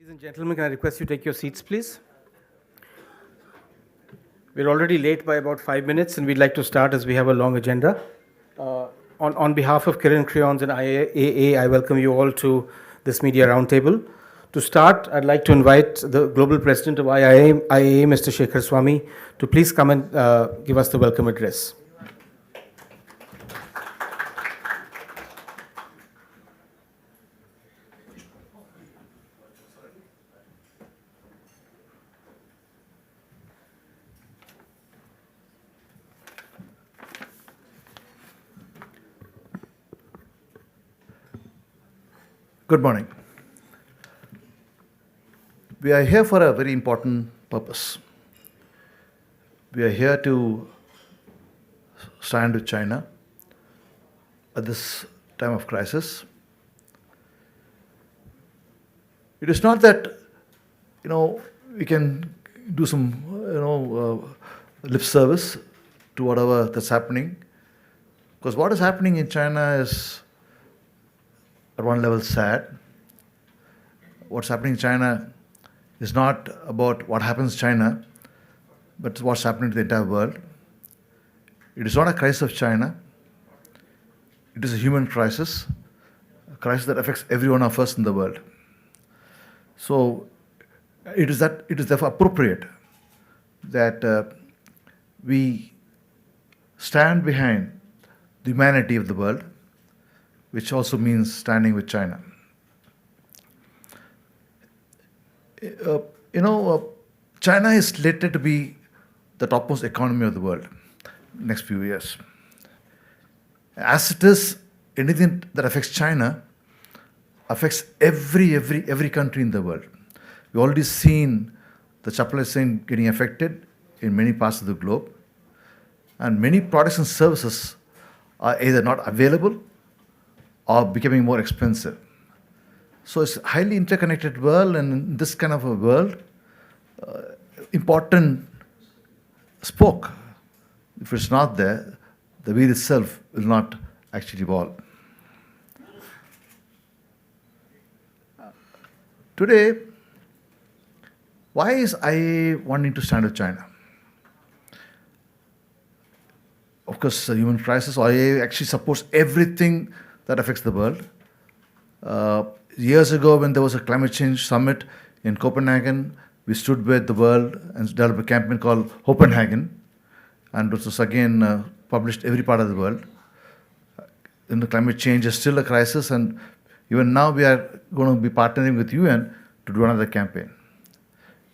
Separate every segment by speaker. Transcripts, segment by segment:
Speaker 1: Ladies and gentlemen, can I request you take your seats, please? We're already late by about 5 minutes, and we'd like to start as we have a long agenda. On behalf of Kirin Crayons and IAA, I welcome you all to this media roundtable. To start, I'd like to invite the Global President of IAA, Mr. Shekhar Swami, to please come and give us the welcome address.
Speaker 2: Good morning. We are here for a very important purpose. We are here to stand with China at this time of crisis. It is not that, we can do some, lip service to whatever that's happening. Because what is happening in China is at one level sad. What's happening in China is not about what happens in China, but what's happening to the entire world. It is not a crisis of China. It is a human crisis, a crisis that affects every one of us in the world. So it is therefore appropriate that we stand behind the humanity of the world, which also means standing with China. China is slated to be the topmost economy of the world next few years. As it is, anything that affects China affects every country in the world. We've already seen the supply chain getting affected in many parts of the globe, and many products and services are either not available or becoming more expensive. So it's a highly interconnected world, and in this kind of a world, important spoke. If it's not there, the wheel itself will not actually evolve. Today, why is IAA wanting to stand with China? Of course, the human crisis, IAA actually supports everything that affects the world. Years ago, when there was a climate change summit in Copenhagen, we stood with the world and developed a campaign called Copenhagen, and it was again published every part of the world. And the climate change is still a crisis, and even now we are going to be partnering with UN to do another campaign.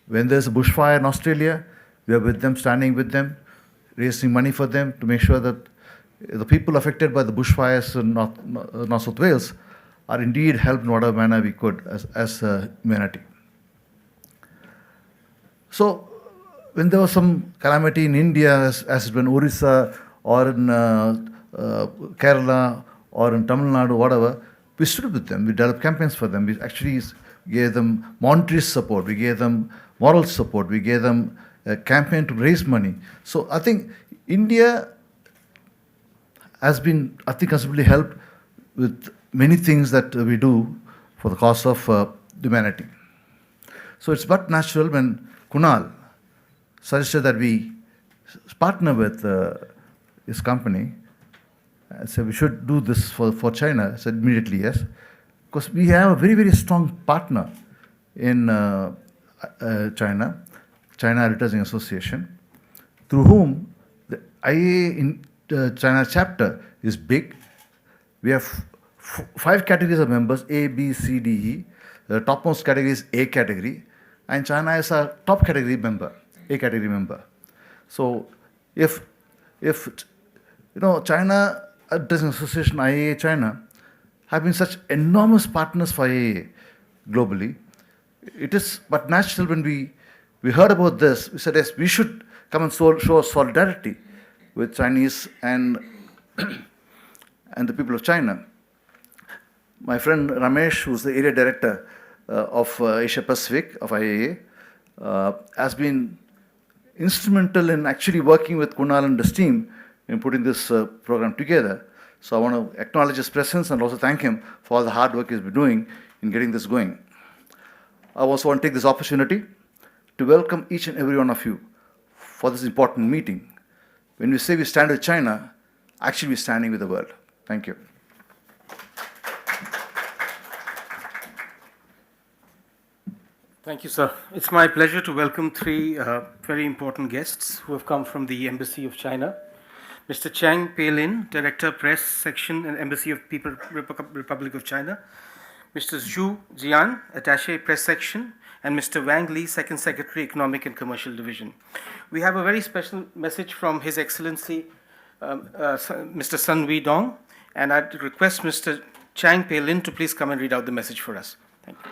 Speaker 2: When there's a bushfire in Australia, we are with them, standing with them, raising money for them to make sure that the people affected by the bushfires in North South Wales are indeed helped in whatever manner we could as humanity. So, when there was some calamity in India, as in Orissa or in Kerala or in Tamil Nadu, whatever, we stood with them. We developed campaigns for them. We actually gave them monetary support. We gave them moral support. We gave them a campaign to raise money. So, I think India has been, considerably helped with many things that we do for the cause of humanity. So it's but natural when Kunal suggested that we partner with his company. I said we should do this for China. I said immediately yes, because we have a very strong partner in China Advertising Association, through whom the IAA in China chapter is big. We have 5 categories of members, A, B, C, D, E. The topmost category is A category, and China is a top category member, A category member. So if China Advertising Association, IAA China, have been such enormous partners for IAA globally, it is but natural when we heard about this, we said yes, we should come and show solidarity with Chinese and the people of China. My friend Ramesh, who's the area director of Asia Pacific of IAA, has been instrumental in actually working with Kunal and his team in putting this program together. So I want to acknowledge his presence and also thank him for all the hard work he's been doing in getting this going. I also want to take this opportunity to welcome each and every one of you for this important meeting. When we say we stand with China, actually we're standing with the world. Thank you.
Speaker 1: Thank you, sir. It's my pleasure to welcome three very important guests who have come from the Embassy of China. Mr. Chang Pei-lin, Director, Press Section and Embassy of People Republic of China. Mr. Zhu Jian, Attaché, Press Section, and Mr. Wang Li, Second Secretary, Economic and Commercial Division. We have a very special message from His Excellency, Mr. Sun Wei-dong, and I'd request Mr. Chang Pei-lin to please come and read out the message for us. Thank you.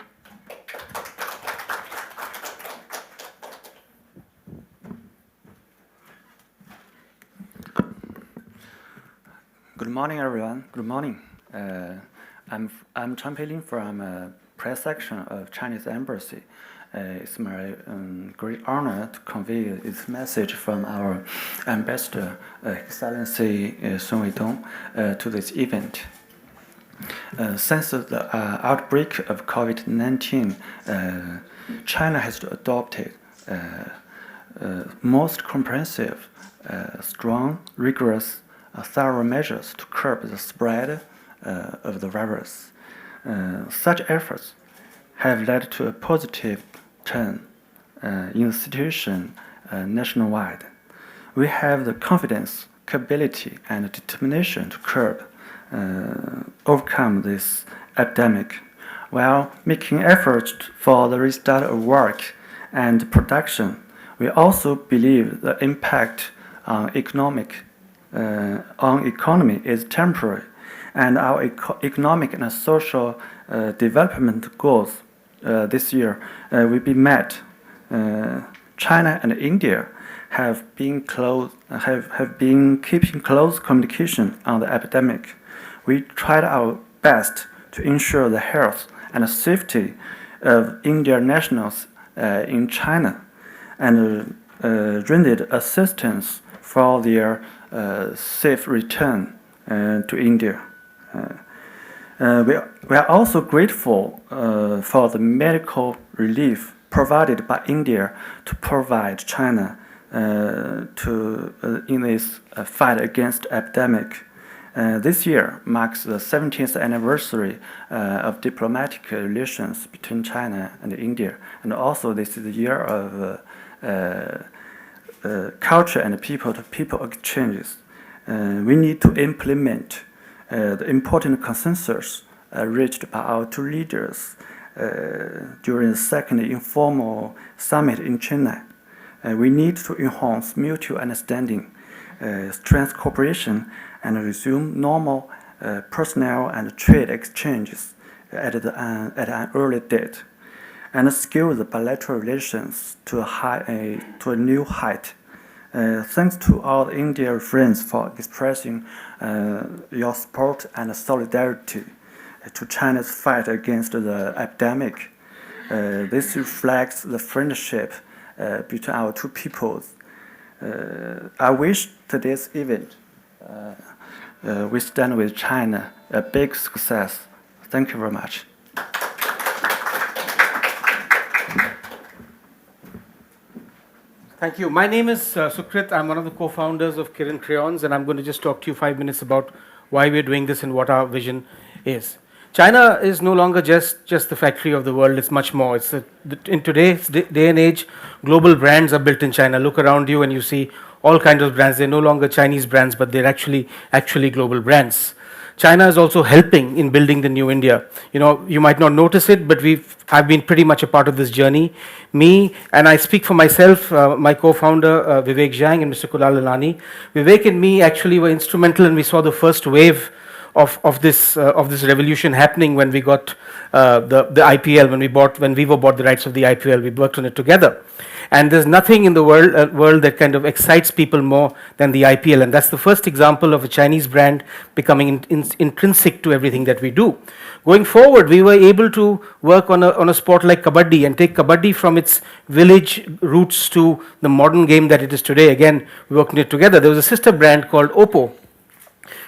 Speaker 3: Good morning, everyone. Good morning. I'm Chang Pei-lin from Press Section of Chinese Embassy. It's my great honor to convey this message from our Ambassador, Excellency Sun Wei-dong, to this event. Since the outbreak of COVID-19, China has adopted most comprehensive, strong, rigorous, thorough measures to curb the spread of the virus. Such efforts have led to a positive turn in the situation nationwide. We have the confidence, capability, and determination to curb, overcome this epidemic, while making efforts for the restart of work and production. We also believe the impact on economy is temporary, and our economic and social development goals this year will be met. China and India have been keeping close communication on the epidemic. We tried our best to ensure the health and safety of Indian nationals in China, and rendered assistance for their safe return to India. We are also grateful for the medical relief provided by India to provide China in this fight against epidemic. This year marks the 70th anniversary of diplomatic relations between China and India, and also this is the year of culture and people-to-people exchanges. We need to implement the important consensus reached by our two leaders during the second informal summit in Chennai. We need to enhance mutual understanding, strengthen cooperation, and resume normal personnel and trade exchanges at an early date, and scale the bilateral relations to a new height. Thanks to all the Indian friends for expressing your support and solidarity to China's fight against the epidemic. This reflects the friendship between our two peoples. I wish today's event, We Stand with China, a big success. Thank you very much.
Speaker 1: Thank you. My name is Sukrit. I'm one of the co-founders of Kirin Crayons, and I'm going to just talk to you 5 minutes about why we're doing this and what our vision is. China is no longer just the factory of the world. It's much more. In today's day and age, global brands are built in China. Look around you and you see all kinds of brands. They're no longer Chinese brands, but they're actually global brands. China is also helping in building the new India. You might not notice it, but I've been pretty much a part of this journey. Me, and I speak for myself, my co-founder Vivek Zhang and Mr. Kulal Lalani. Vivek and me actually were instrumental, and we saw the first wave of this revolution happening when we got the IPL, when Vivo bought the rights of the IPL. We worked on it together. And there's nothing in the world that kind of excites people more than the IPL. And that's the first example of a Chinese brand becoming intrinsic to everything that we do. Going forward, we were able to work on a sport like Kabaddi and take Kabaddi from its village roots to the modern game that it is today. Again, we worked on it together. There was a sister brand called Oppo,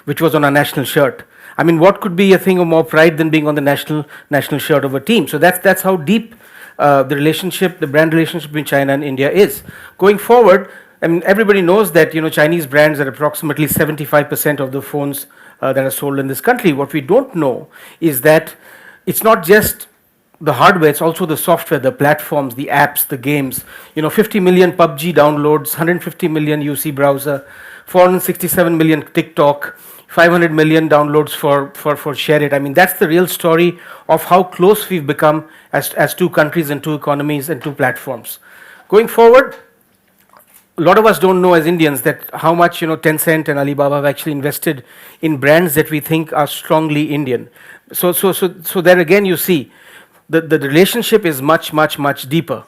Speaker 1: which was on our national shirt. I mean, what could be a thing of more pride than being on the national shirt of a team? So that's how deep the relationship, the brand relationship between China and India is. Going forward, I mean, everybody knows that Chinese brands are approximately 75% of the phones that are sold in this country. What we don't know is that it's not just the hardware, it's also the software, the platforms, the apps, the games. 50 million PUBG downloads, 150 million UC browser, 467 million TikTok, 500 million downloads for Share It. I mean, that's the real story of how close we've become as two countries and two economies and two platforms. Going forward, a lot of us don't know as Indians that how much Tencent and Alibaba have actually invested in brands that we think are strongly Indian. So there again you see the relationship is much deeper.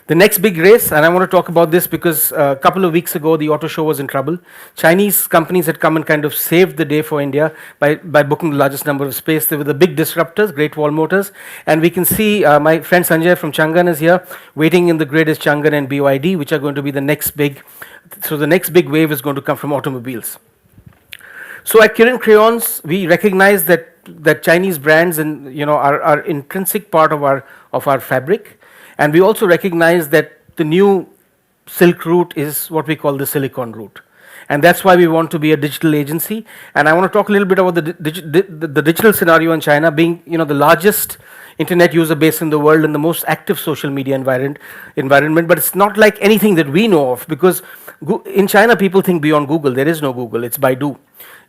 Speaker 1: The next big race, and I want to talk about this because a couple of weeks ago the auto show was in trouble. Chinese companies had come and kind of saved the day for India by booking the largest number of space. They were the big disruptors, Great Wall Motors, and we can see my friend Sanjay from Chang'an is here. Waiting in the grid is Chang'an and BYD, which are going to be the next big. So the next big wave is going to come from automobiles. So at Kirin Crayons, we recognize that Chinese brands are intrinsic part of our fabric. And we also recognize that the new Silk route is what we call the Silicon route. And that's why we want to be a digital agency. And I want to talk a little bit about the digital scenario in China being the largest internet user base in the world and the most active social media environment. But it's not like anything that we know of, because in China people think beyond Google. There is no Google, it's Baidu.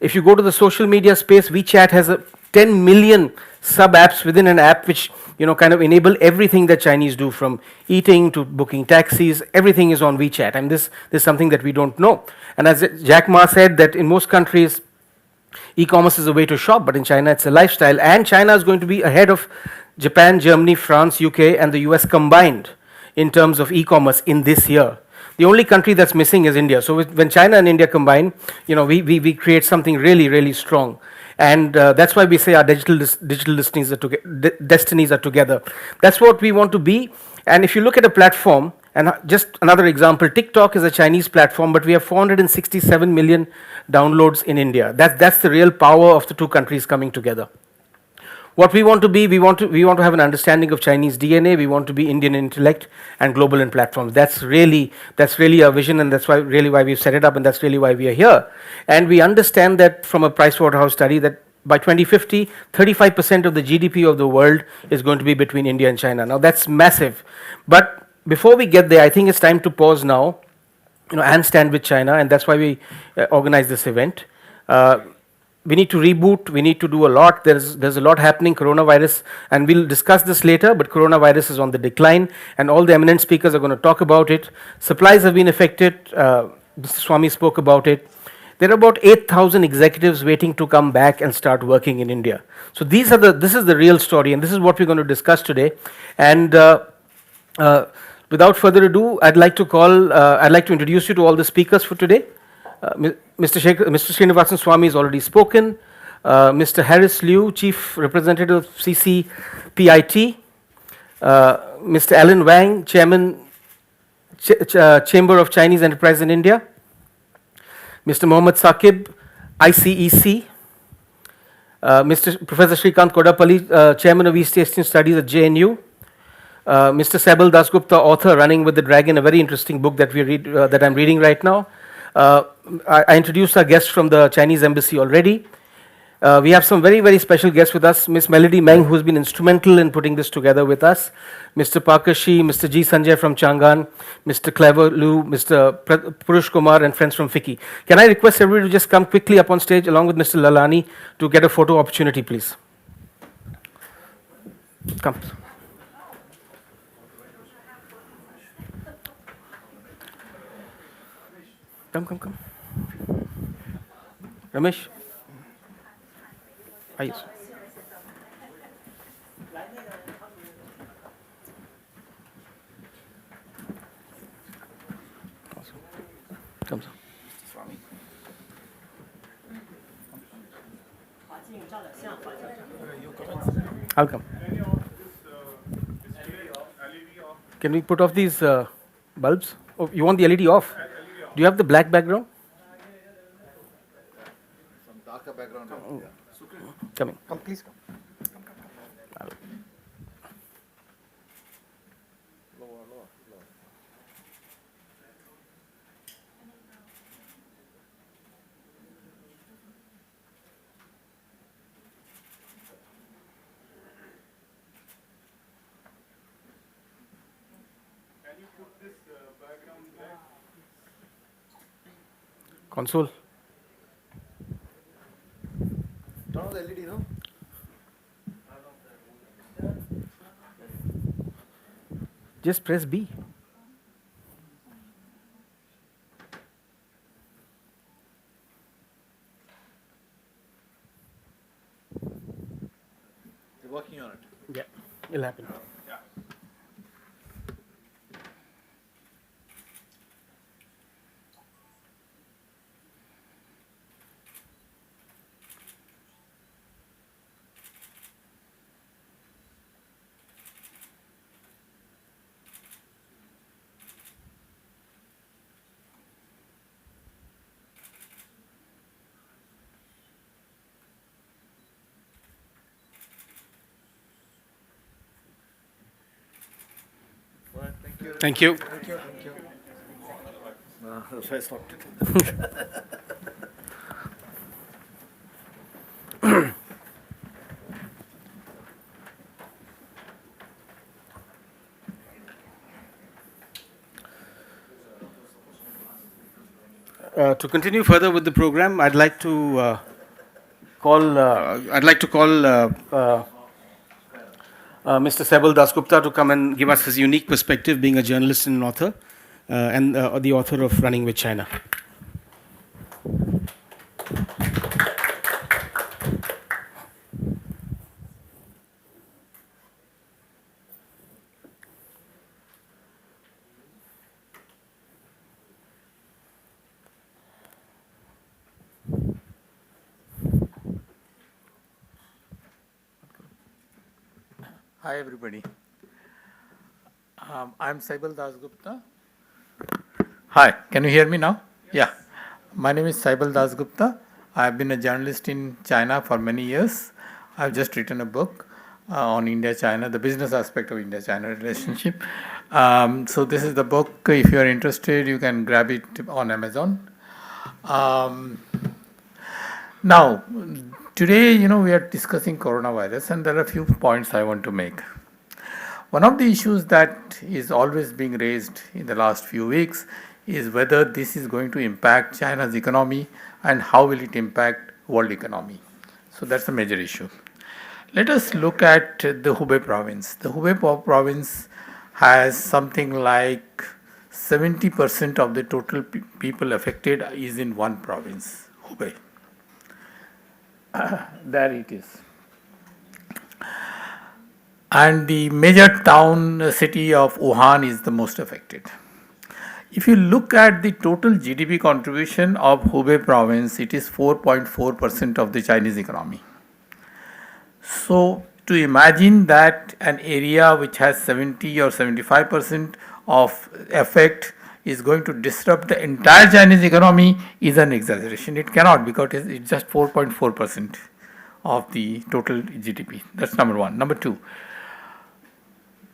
Speaker 1: If you go to the social media space, WeChat has 10 million sub-apps within an app which kind of enable everything that Chinese do, from eating to booking taxis. Everything is on WeChat, and this is something that we don't know. And as Jack Ma said, that in most countries e-commerce is a way to shop, but in China it's a lifestyle, and China is going to be ahead of Japan, Germany, France, UK and the US combined in terms of e-commerce in this year. The only country that's missing is India. So when China and India combine, we create something really strong. And that's why we say our digital destinies are together. That's what we want to be. And if you look at a platform, and just another example, TikTok is a Chinese platform, but we have 467 million downloads in India. That's the real power of the two countries coming together. What we want to be, we want to have an understanding of Chinese DNA. We want to be Indian intellect and global in platforms. That's really our vision, and that's why we've set it up, and that's really why we are here. And we understand that from a Pricewaterhouse study that by 2050, 35% of the GDP of the world is going to be between India and China. Now that's massive. But before we get there, I think it's time to pause now, and stand with China, and that's why we organize this event. We need to reboot, we need to do a lot. There's a lot happening, coronavirus, and we'll discuss this later, but coronavirus is on the decline, and all the eminent speakers are going to talk about it. Supplies have been affected, Mr. Swami spoke about it. There are about 8,000 executives waiting to come back and start working in India. So this is the real story, and this is what we're going to discuss today. And without further ado, I'd like to introduce you to all the speakers for today. Mr. Srinivasan Swami has already spoken. Mr. Harris Liu, Chief Representative of CCPIT. Mr. Alan Wang, Chairman, Chamber of Chinese Enterprise in India. Mr. Mohammad Saqib, ICEC. Mr. Professor Shrikant Kodapalli, Chairman of East Asian Studies at JNU. Mr. Sabal Dasgupta, author, Running with the Dragon, a very interesting book that that I'm reading right now. I introduced our guests from the Chinese embassy already. We have some very special guests with us. Miss Melody Meng, who's been instrumental in putting this together with us. Mr. Parkashi, Mr. G. Sanjay from Chang'an, Mr. Clever Lu, Mr. Purush Kumar, and friends from FICCI. Can I request everybody to just come quickly up on stage along with Mr. Lalani to get a photo opportunity, please? Come. Come. Ramesh? Yes. Come, sir. I'll come. Can we put off these bulbs? Oh, you want the LED off? Do you have the black background?
Speaker 2: background.
Speaker 1: Coming. Come, please come. Console.
Speaker 2: Turn on the LED, no?
Speaker 1: Just press B.
Speaker 2: You're working on it.
Speaker 1: Yeah, it'll happen. Thank you.
Speaker 2: That's why I stopped it.
Speaker 1: To continue further with the program, I'd like to call Mr. Saibal Dasgupta to come and give us his unique perspective, being a journalist and an author, and the author of Running with China.
Speaker 4: Hi everybody. I'm Saibal Dasgupta. Hi, can you hear me now? Yeah. My name is Saibal Dasgupta. I've been a journalist in China for many years. I've just written a book on India-China, the business aspect of India-China relationship. So this is the book. If you are interested, you can grab it on Amazon. Now, today, we are discussing coronavirus, and there are a few points I want to make. One of the issues that is always being raised in the last few weeks is whether this is going to impact China's economy and how will it impact world economy. So that's a major issue. Let us look at the Hubei province. The Hubei province has something like 70% of the total people affected is in one province, Hubei. There it is. And the major town city of Wuhan is the most affected. If you look at the total GDP contribution of Hubei province, it is 4.4% of the Chinese economy. So to imagine that an area which has 70 or 75% of effect is going to disrupt the entire Chinese economy is an exaggeration. It cannot, because it's just 4.4% of the total GDP. That's number one. Number two,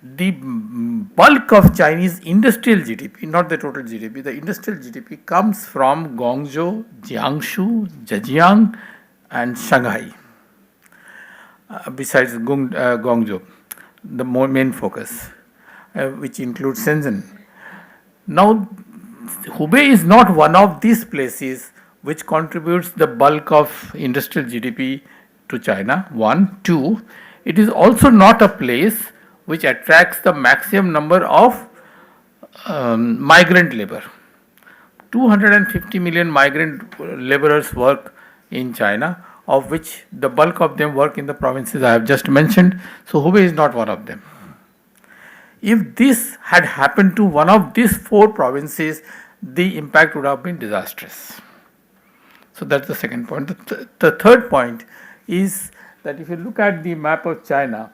Speaker 4: the bulk of Chinese industrial GDP, not the total GDP, the industrial GDP comes from Guangzhou, Jiangsu, Zhejiang and Shanghai. Besides Guangzhou, the main focus, which includes Shenzhen. Now, Hubei is not one of these places which contributes the bulk of industrial GDP to China, one. Two, it is also not a place which attracts the maximum number of migrant labor. 250 million migrant laborers work in China, of which the bulk of them work in the provinces I have just mentioned. So Hubei is not one of them. If this had happened to one of these four provinces, the impact would have been disastrous. So that's the second point. The third point is that if you look at the map of China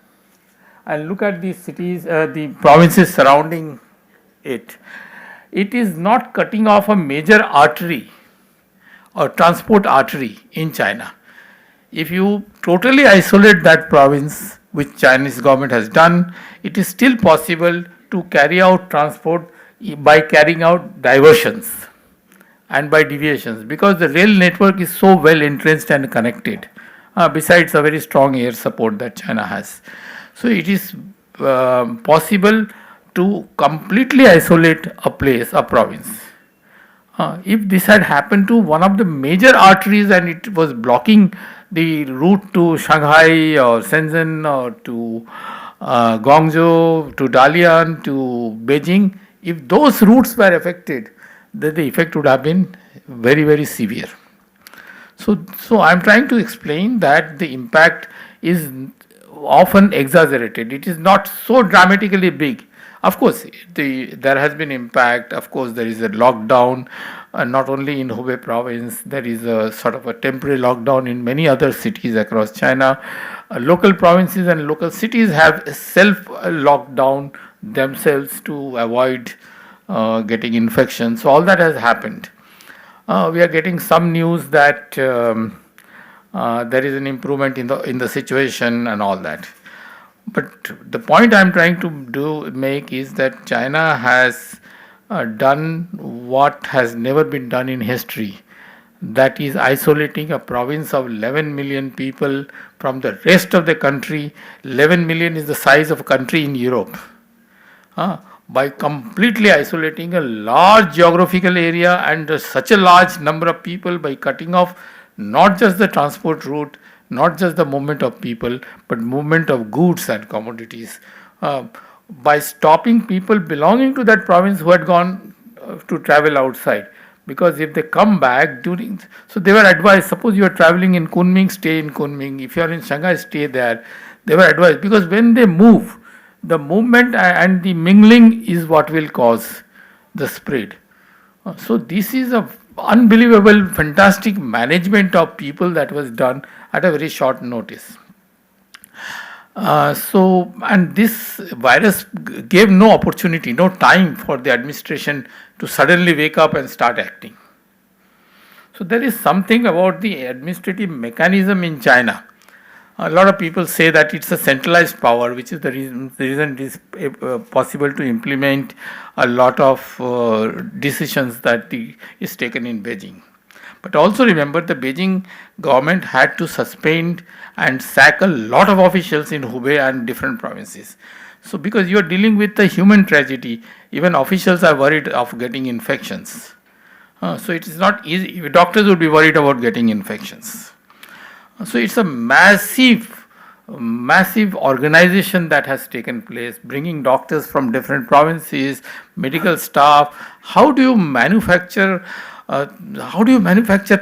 Speaker 4: and look at the cities, the provinces surrounding it, it is not cutting off a major artery or transport artery in China. if you totally isolate that province, which Chinese government has done, it is still possible to carry out transport by carrying out diversions and by deviations, because the rail network is so well entrenched and connected, besides a very strong air support that China has. So it is possible to completely isolate a place, a province. If this had happened to one of the major arteries and it was blocking the route to Shanghai or Shenzhen or to Guangzhou, to Dalian, to Beijing, if those routes were affected, then the effect would have been very, very severe. So I'm trying to explain that the impact is often exaggerated. It is not so dramatically big. Of course, there has been impact. Of course, there is a lockdown, not only in Hubei province. There is a sort of a temporary lockdown in many other cities across China. Local provinces and local cities have self-locked down themselves to avoid getting infection. So all that has happened. We are getting some news that there is an improvement in the situation and all that. But the point I'm trying to make is that China has done what has never been done in history. That is isolating a province of 11 million people from the rest of the country. 11 million is the size of a country in Europe. By completely isolating a large geographical area and such a large number of people, by cutting off not just the transport route, not just the movement of people, but movement of goods and commodities. By stopping people belonging to that province who had gone to travel outside. Because if they come back so they were advised, suppose you are traveling in Kunming, stay in Kunming. If you are in Shanghai, stay there. They were advised, because when they move, the movement and the mingling is what will cause the spread. So this is a unbelievable, fantastic management of people that was done at a very short notice. And this virus gave no opportunity, no time for the administration to suddenly wake up and start acting. So there is something about the administrative mechanism in China. A lot of people say that it's a centralized power, which is the reason it is possible to implement a lot of decisions that is taken in Beijing. But also remember, the Beijing government had to suspend and sack a lot of officials in Hubei and different provinces. So because you are dealing with a human tragedy, even officials are worried of getting infections. So it is not easy. Doctors would be worried about getting infections. So it's a massive organization that has taken place, bringing doctors from different provinces, medical staff. How do you manufacture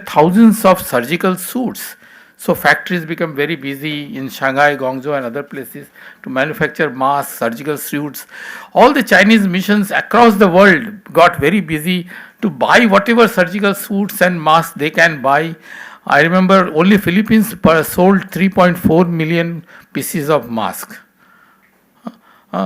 Speaker 4: thousands of surgical suits? So factories become very busy in Shanghai, Guangzhou and other places to manufacture masks, surgical suits. All the Chinese missions across the world got very busy to buy whatever surgical suits and masks they can buy. I remember only Philippines sold 3.4 million pieces of masks.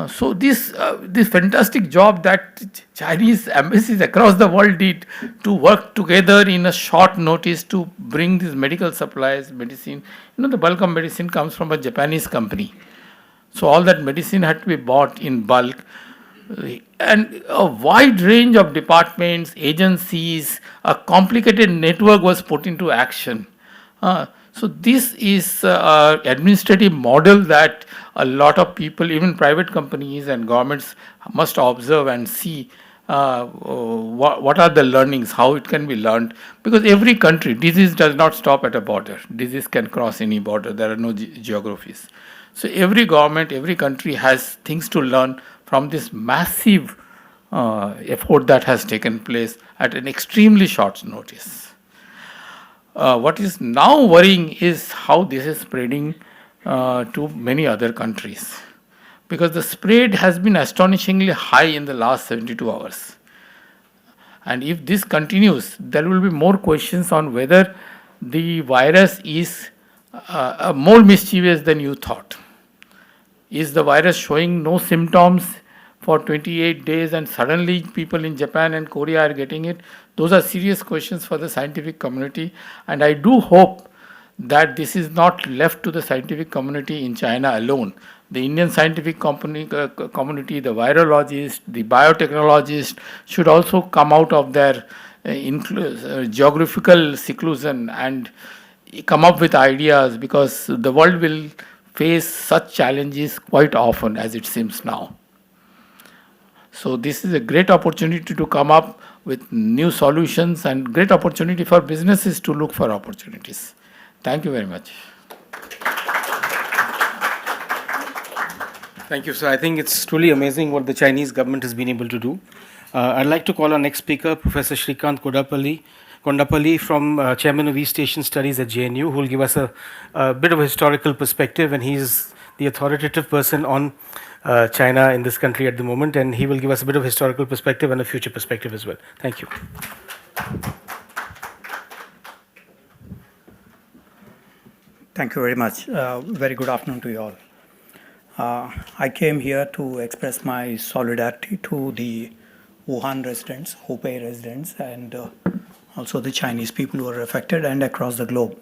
Speaker 4: So this fantastic job that Chinese embassies across the world did to work together in a short notice to bring these medical supplies, medicine. The bulk of medicine comes from a Japanese company. So all that medicine had to be bought in bulk. And a wide range of departments, agencies, a complicated network was put into action. So this is an administrative model that a lot of people, even private companies and governments, must observe and see what are the learnings, how it can be learned. Because every country, disease does not stop at a border. Disease can cross any border. There are no geographies. So every government, every country has things to learn from this massive effort that has taken place at an extremely short notice. What is now worrying is how this is spreading to many other countries, because the spread has been astonishingly high in the last 72 hours. And if this continues, there will be more questions on whether the virus is more mischievous than you thought. Is the virus showing no symptoms for 28 days and suddenly people in Japan and Korea are getting it? Those are serious questions for the scientific community, and I do hope that this is not left to the scientific community in China alone. The Indian scientific community, the virologists, the biotechnologists should also come out of their geographical seclusion and come up with ideas, because the world will face such challenges quite often as it seems now. So this is a great opportunity to come up with new solutions and great opportunity for businesses to look for opportunities. Thank you very much.
Speaker 1: Thank you, sir. I think it's truly amazing what the Chinese government has been able to do. I'd like to call our next speaker, Professor Shrikant Kondapalli from Chairman of East Asian Studies at JNU, who will give us a bit of a historical perspective, and he's the authoritative person on China in this country at the moment, and he will give us a bit of historical perspective and a future perspective as well. Thank you.
Speaker 5: Thank you very much. Very good afternoon to you all. I came here to express my solidarity to the Wuhan residents, Hubei residents, and also the Chinese people who are affected and across the globe.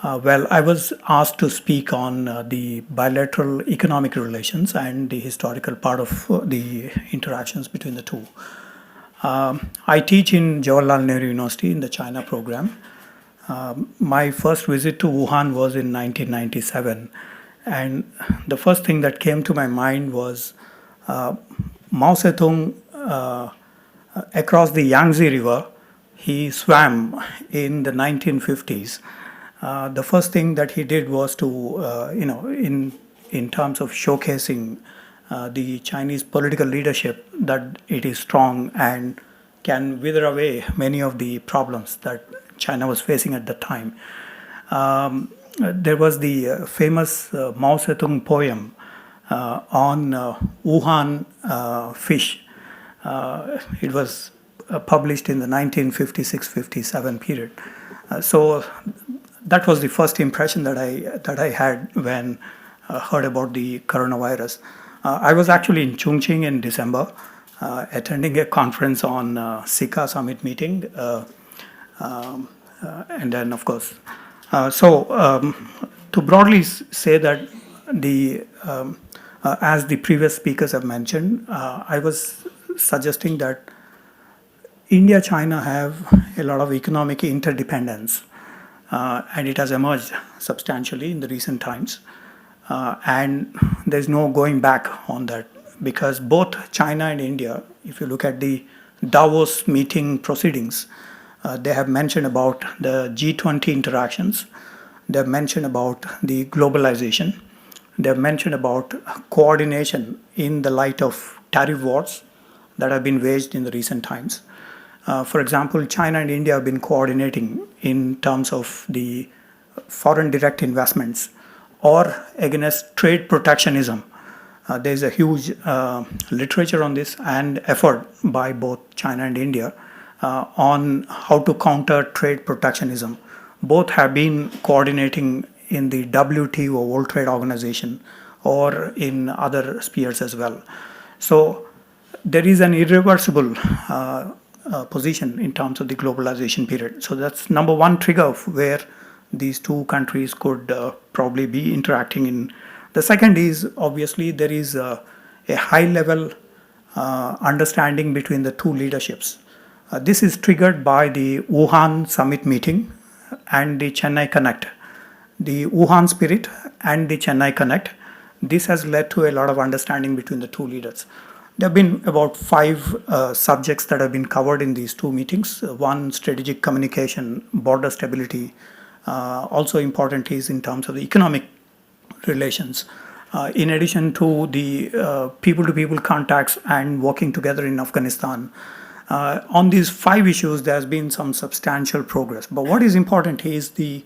Speaker 5: Well, I was asked to speak on the bilateral economic relations and the historical part of the interactions between the two. I teach in Jawaharlal Nehru University in the China program. My first visit to Wuhan was in 1997, and the first thing that came to my mind was Mao Zedong across the Yangtze River. He swam in the 1950s. The first thing that he did was to, in terms of showcasing the Chinese political leadership, that it is strong and can wither away many of the problems that China was facing at the time. There was the famous Mao Zedong poem on Wuhan fish. It was published in the 1956-57 period. So that was the first impression that I had when heard about the coronavirus. I was actually in Chongqing in December, attending a conference on SICA summit meeting, and then of course. To broadly say that as the previous speakers have mentioned, I was suggesting that India-China have a lot of economic interdependence, and it has emerged substantially in the recent times. And there's no going back on that, because both China and India, if you look at the Davos meeting proceedings, they have mentioned about the G20 interactions, they have mentioned about the globalization, they have mentioned about coordination in the light of tariff wars that have been waged in the recent times. For example, China and India have been coordinating in terms of the foreign direct investments or against trade protectionism. There's a huge literature on this and effort by both China and India on how to counter trade protectionism. Both have been coordinating in the WTO, World Trade Organization, or in other spheres as well. So there is an irreversible position in terms of the globalization period. So that's number one trigger of where these two countries could probably be interacting in. The second is obviously there is a high level understanding between the two leaderships. This is triggered by the Wuhan summit meeting and the Chennai Connect. The Wuhan spirit and the Chennai Connect, this has led to a lot of understanding between the two leaders. There have been about 5 subjects that have been covered in these two meetings. One, strategic communication, border stability. Also important is in terms of the economic relations. In addition to the people-to-people contacts and working together in Afghanistan. On these 5 issues, there has been some substantial progress. But what is important is the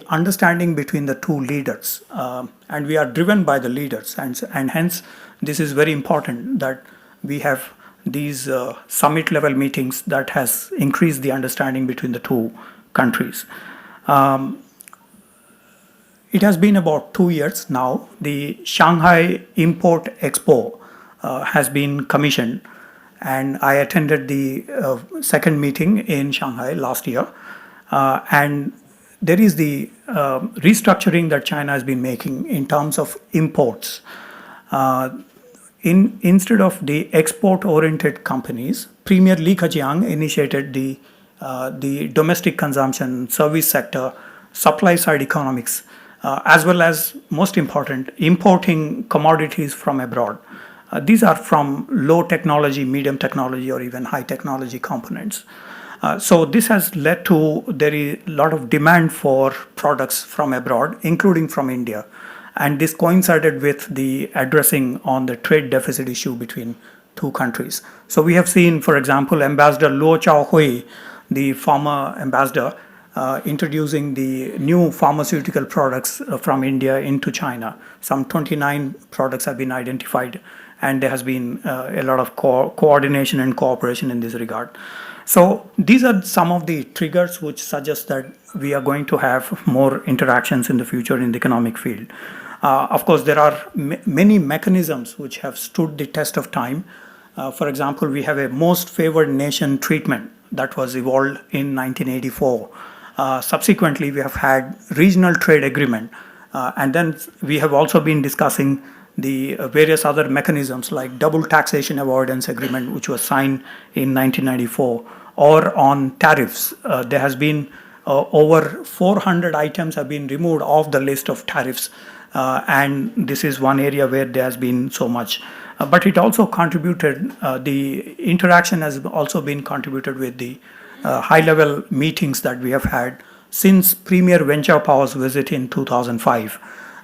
Speaker 5: understanding between the two leaders. And we are driven by the leaders. And hence, this is very important that we have these summit level meetings that has increased the understanding between the two countries. It has been about 2 years now. The Shanghai Import Expo has been commissioned, and I attended the second meeting in Shanghai last year. And there is the restructuring that China has been making in terms of imports. Instead of the export-oriented companies, Premier Li Keqiang initiated the domestic consumption, service sector, supply-side economics, as well as, most important, importing commodities from abroad. These are from low technology, medium technology, or even high technology components. So this has led to there is a lot of demand for products from abroad, including from India. And this coincided with the addressing on the trade deficit issue between two countries. So we have seen, for example, Ambassador Luo Chaohui, the former ambassador, introducing the new pharmaceutical products from India into China. Some 29 products have been identified, and there has been a lot of coordination and cooperation in this regard. So these are some of the triggers which suggest that we are going to have more interactions in the future in the economic field. Of course, there are many mechanisms which have stood the test of time. For example, we have a most favored nation treatment that was evolved in 1984. Subsequently, we have had regional trade agreement, and then we have also been discussing the various other mechanisms like double taxation avoidance agreement, which was signed in 1994, or on tariffs. There has been over 400 items have been removed off the list of tariffs, and this is one area where there has been so much. But it also contributed, the interaction has also been contributed with the high-level meetings that we have had since Premier Wen Jiaobao's visit in 2005,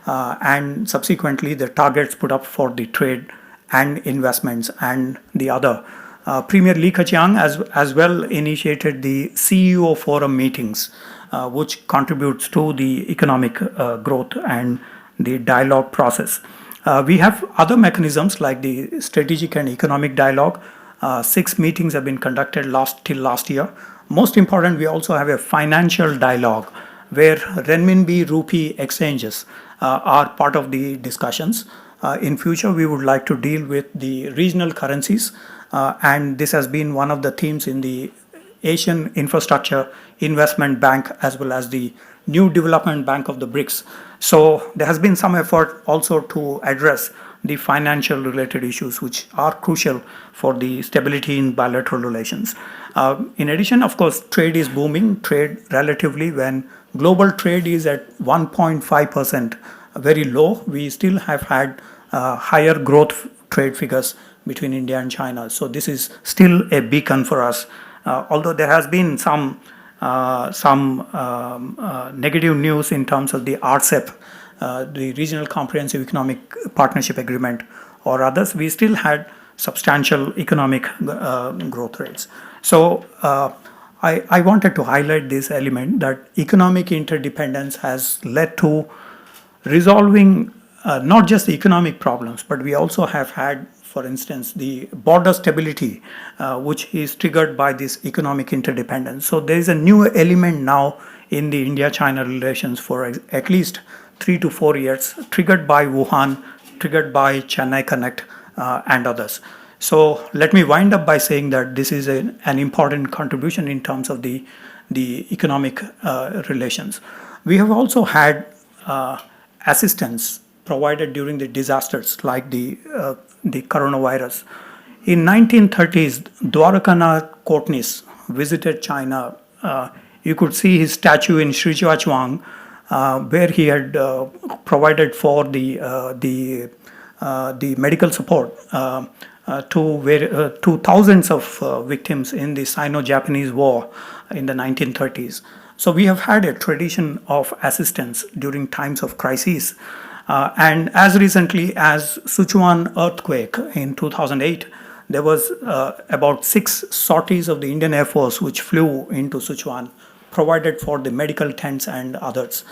Speaker 5: and subsequently the targets put up for the trade and investments and the other. Premier Li Keqiang as well initiated the CEO forum meetings, which contributes to the economic growth and the dialogue process. We have other mechanisms like the strategic and economic dialogue. 6 meetings have been conducted till last year. Most important, we also have a financial dialogue where renminbi rupee exchanges are part of the discussions. In future, we would like to deal with the regional currencies, and this has been one of the themes in the Asian Infrastructure Investment Bank as well as the New Development Bank of the BRICS. So there has been some effort also to address the financial related issues which are crucial for the stability in bilateral relations. In addition, of course, trade is booming. Trade relatively, when global trade is at 1.5%, very low, we still have had higher growth trade figures between India and China. So this is still a beacon for us. Although there has been some negative news in terms of the RCEP, the Regional Comprehensive Economic Partnership Agreement, or others, we still had substantial economic growth rates. So I wanted to highlight this element that economic interdependence has led to resolving not just the economic problems, but we also have had, for instance, the border stability, which is triggered by this economic interdependence. So there is a new element now in the India-China relations for at least 3 to 4 years, triggered by Wuhan, triggered by Chennai Connect, and others. So let me wind up by saying that this is an important contribution in terms of the economic relations. We have also had assistance provided during the disasters like the coronavirus. In 1930s, Dwarakanath Kotnis visited China. You could see his statue in Shijiazhuang, where he had provided for the medical support to thousands of victims in the Sino-Japanese War in the 1930s. So we have had a tradition of assistance during times of crises. And as recently as Sichuan earthquake in 2008, there was about 6 sorties of the Indian Air Force which flew into Sichuan, provided for the medical tents and others.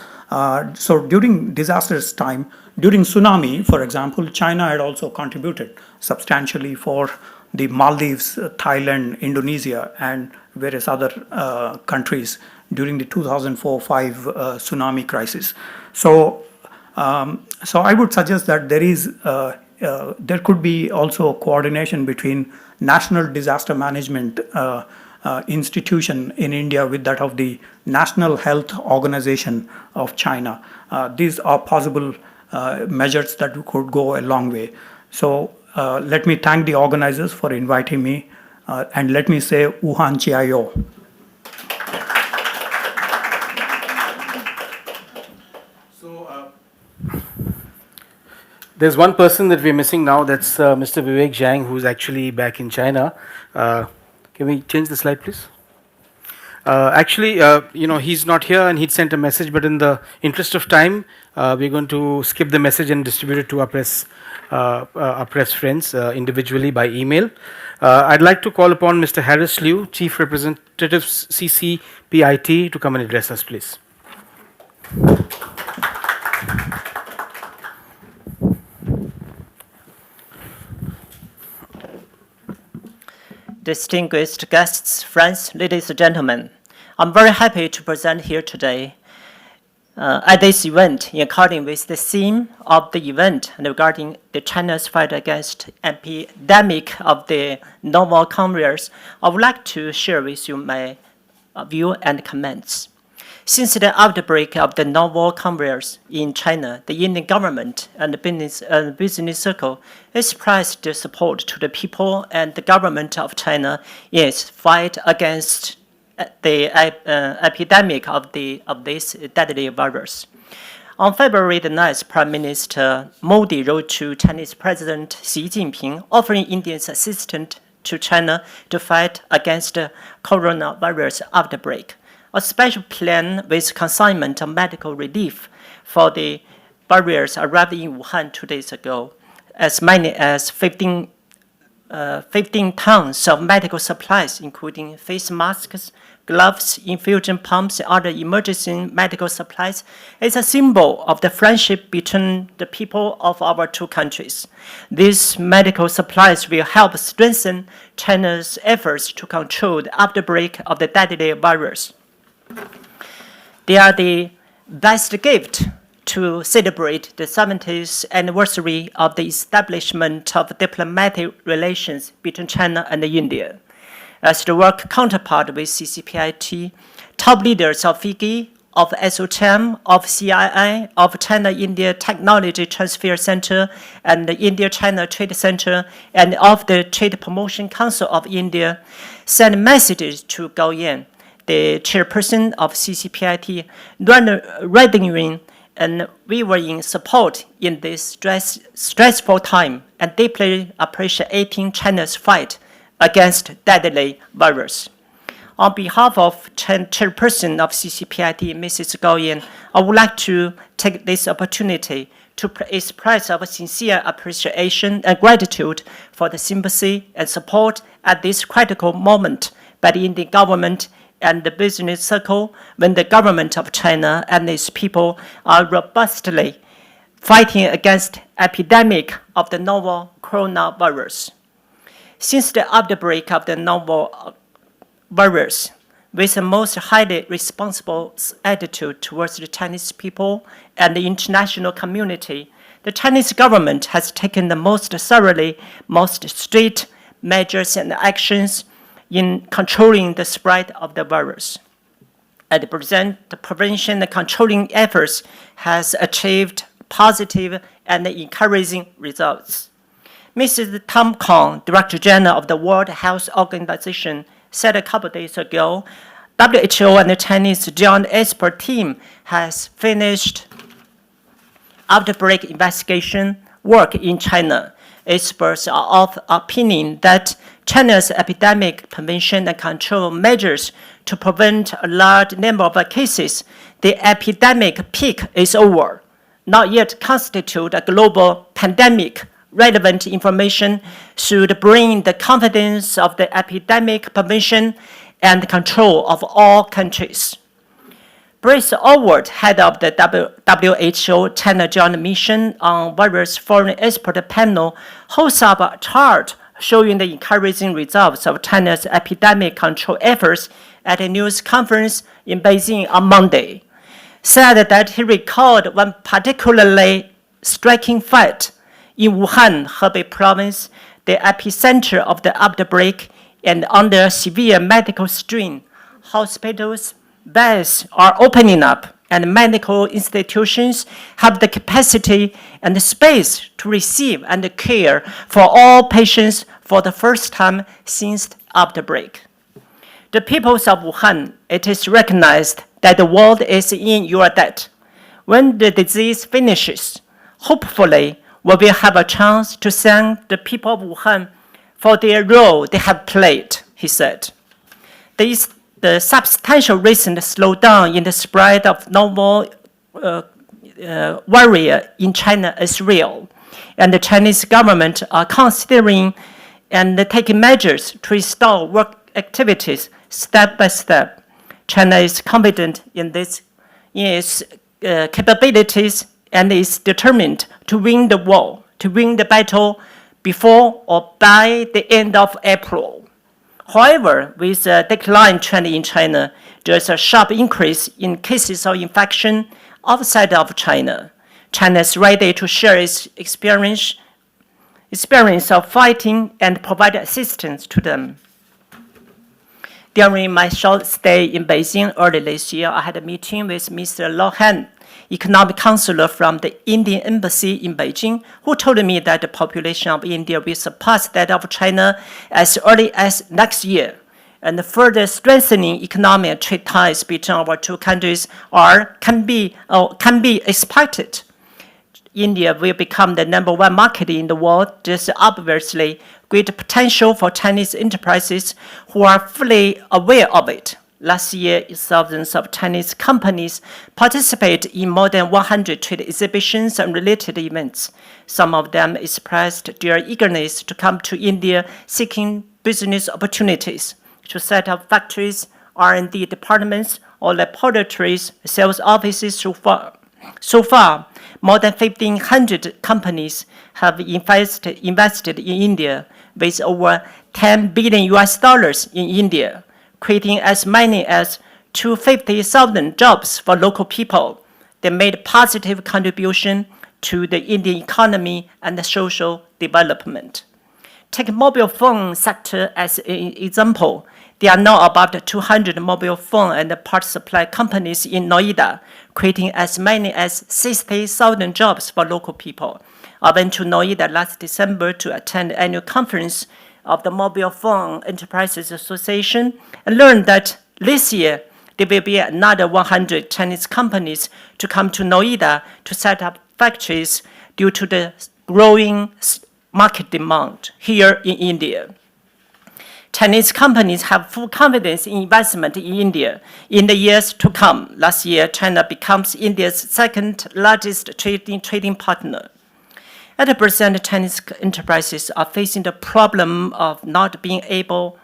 Speaker 5: So during disasters time, during tsunami, for example, China had also contributed substantially for the Maldives, Thailand, Indonesia, and various other countries during the 2004-5 tsunami crisis. So I would suggest that there could be also coordination between national disaster management institution in India with that of the National Health Organization of China. These are possible measures that could go a long way. So let me thank the organizers for inviting me, and let me say Wuhan Jiayo.
Speaker 1: There's one person that we're missing now, that's Mr. Vivek Zhang, who's actually back in China. Can we change the slide, please? He's not here and he'd sent a message, but in the interest of time, we're going to skip the message and distribute it to our press friends individually by email. I'd like to call upon Mr. Harris Liu, Chief Representative CCPIT, to come and address us, please.
Speaker 6: Distinguished guests, friends, ladies and gentlemen, I'm very happy to present here today at this event in accordance with the theme of the event regarding the China's fight against epidemic of the novel coronavirus. I would like to share with you my view and comments. Since the outbreak of the novel coronavirus in China, the Indian government and the business circle expressed their support to the people and the government of China in its fight against the epidemic of this deadly virus. On February the 9th, Prime Minister Modi wrote to Chinese President Xi Jinping offering India's assistance to China to fight against the coronavirus outbreak. A special plan with consignment of medical relief for the virus arrived in Wuhan 2 days ago. As many as 15 tons of medical supplies, including face masks, gloves, infusion pumps, and other emergency medical supplies, is a symbol of the friendship between the people of our two countries. These medical supplies will help strengthen China's efforts to control the outbreak of the deadly virus. They are the best gift to celebrate the 70th anniversary of the establishment of diplomatic relations between China and India. As the work counterpart with CCPIT, top leaders of FIGI, of SOCHAM, of CIA, of China-India Technology Transfer Center, and the India-China Trade Center, and of the Trade Promotion Council of India, sent messages to Gao Yan, the chairperson of CCPIT, rendering and we were in support in this stressful time and deeply appreciating China's fight against deadly virus. On behalf of chairperson of CCPIT, Mrs. Gao Yan, I would like to take this opportunity to express our sincere appreciation and gratitude for the sympathy and support at this critical moment by the Indian government and the business circle when the government of China and its people are robustly fighting against epidemic of the novel coronavirus. Since the outbreak of the novel virus, with the most highly responsible attitude towards the Chinese people and the international community, the Chinese government has taken the most thoroughly, most strict measures and actions in controlling the spread of the virus. At present, the prevention and controlling efforts has achieved positive and encouraging results. Mrs. Tom Kong, Director General of the World Health Organization, said a couple of days ago, WHO and the Chinese joint expert team has finished outbreak investigation work in China. Experts are of opinion that China's epidemic prevention and control measures to prevent a large number of cases, the epidemic peak is over, not yet constitute a global pandemic. Relevant information should bring the confidence of the epidemic prevention and control of all countries. Bruce Allward, head of the WHO China Joint Mission on Virus Foreign Expert Panel, holds up a chart showing the encouraging results of China's epidemic control efforts at a news conference in Beijing on Monday. Said that he recalled one particularly striking fight in Wuhan, Hebei province, the epicenter of the outbreak and under severe medical strain, hospitals, beds are opening up, and medical institutions have the capacity and the space to receive and care for all patients for the first time since the outbreak. The peoples of Wuhan, it is recognized that the world is in your debt. When the disease finishes, hopefully we will have a chance to thank the people of Wuhan for their role they have played, he said. The substantial recent slowdown in the spread of novel variant in China is real, and the Chinese government are considering and taking measures to restore work activities step by step. China is confident in its capabilities and is determined to win the war, to win the battle before or by the end of April. However, with a decline trend in China, there is a sharp increase in cases of infection outside of China. China is ready to share its experience of fighting and provide assistance to them. During my short stay in Beijing early this year, I had a meeting with Mr. Lo Han, economic counselor from the Indian embassy in Beijing, who told me that the population of India will surpass that of China as early as next year. And further strengthening economic and trade ties between our two countries can be expected. India will become the #1 market in the world. There's obviously great potential for Chinese enterprises who are fully aware of it. Last year, thousands of Chinese companies participated in more than 100 trade exhibitions and related events. Some of them expressed their eagerness to come to India seeking business opportunities, to set up factories, R&D departments, or laboratories, sales offices. So far, more than 1,500 companies have invested in India, with over $10 billion in India, creating as many as 250,000 jobs for local people. They made positive contribution to the Indian economy and the social development. Take mobile phone sector as an example. There are now about 200 mobile phone and parts supply companies in Noida, creating as many as 60,000 jobs for local people. I went to Noida last December to attend the annual conference of the Mobile Phone Enterprises Association and learned that this year there will be another 100 Chinese companies to come to Noida to set up factories due to the growing market demand here in India. Chinese companies have full confidence in investment in India in the years to come. Last year, China becomes India's second largest trading partner. At present, Chinese enterprises are facing the problem of not being able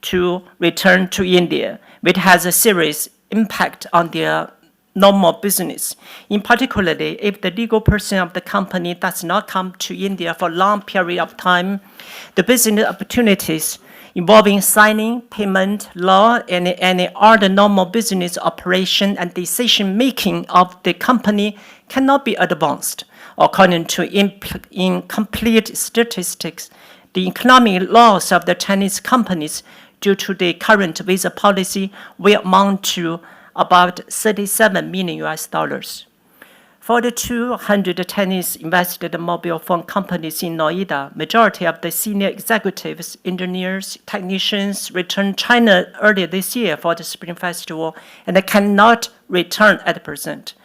Speaker 6: to return to India, which has a serious impact on their normal business. In particular, if the legal person of the company does not come to India for a long period of time, the business opportunities involving signing, payment, law, and any other normal business operation and decision-making of the company cannot be advanced. According to incomplete statistics, the economic loss of the Chinese companies due to the current visa policy will amount to about $37 million. For the 200 Chinese invested mobile phone companies in Noida, majority of the senior executives, engineers, technicians returned China earlier this year for the Spring Festival and they cannot return at present.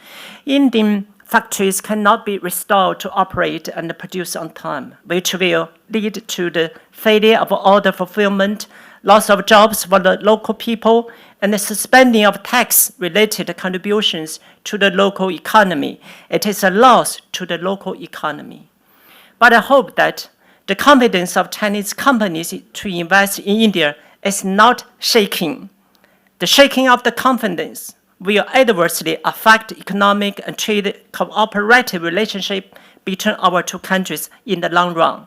Speaker 6: Indian factories cannot be restored to operate and produce on time, which will lead to the failure of order fulfillment, loss of jobs for the local people, and the suspending of tax-related contributions to the local economy. It is a loss to the local economy. But I hope that the confidence of Chinese companies to invest in India is not shaking. The shaking of the confidence will adversely affect economic and trade cooperative relationship between our two countries in the long run.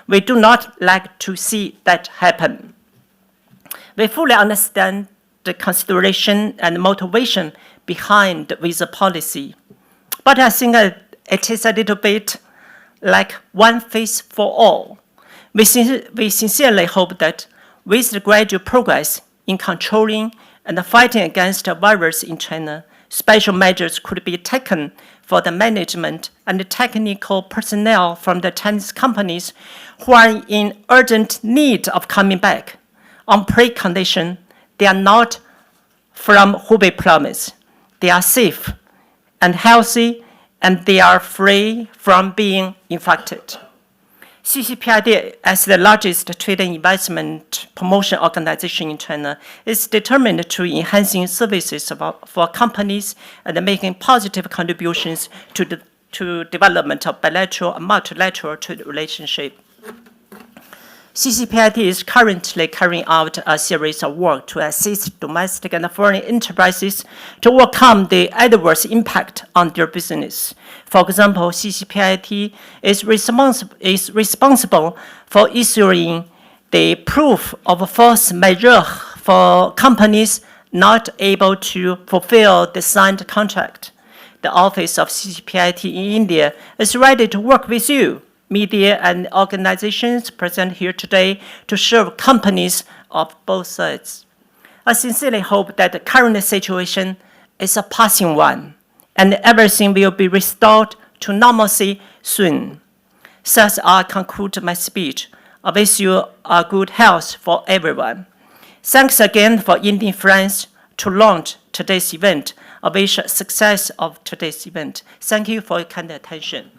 Speaker 6: We do not like to see that happen. We fully understand the consideration and motivation behind the visa policy. But I think it is a little bit like one face for all. We sincerely hope that with the gradual progress in controlling and fighting against the virus in China, special measures could be taken for the management and the technical personnel from the Chinese companies who are in urgent need of coming back, on precondition they are not from Hubei province. They are safe and healthy, and they are free from being infected. CCPID, as the largest trade and investment promotion organization in China, is determined to enhancing services for companies and making positive contributions to the development of bilateral and multilateral trade relationship. CCPID is currently carrying out a series of work to assist domestic and foreign enterprises to overcome the adverse impact on their business. For example, CCPID is responsible for issuing the proof of force majeure for companies not able to fulfill the signed contract. The office of CCPID in India is ready to work with you, media and organizations present here today, to serve companies of both sides. I sincerely hope that the current situation is a passing one, and everything will be restored to normalcy soon. Thus, I conclude my speech. I wish you a good health for everyone. Thanks again for Indian friends to launch today's event. I wish success of today's event. Thank you for your kind attention.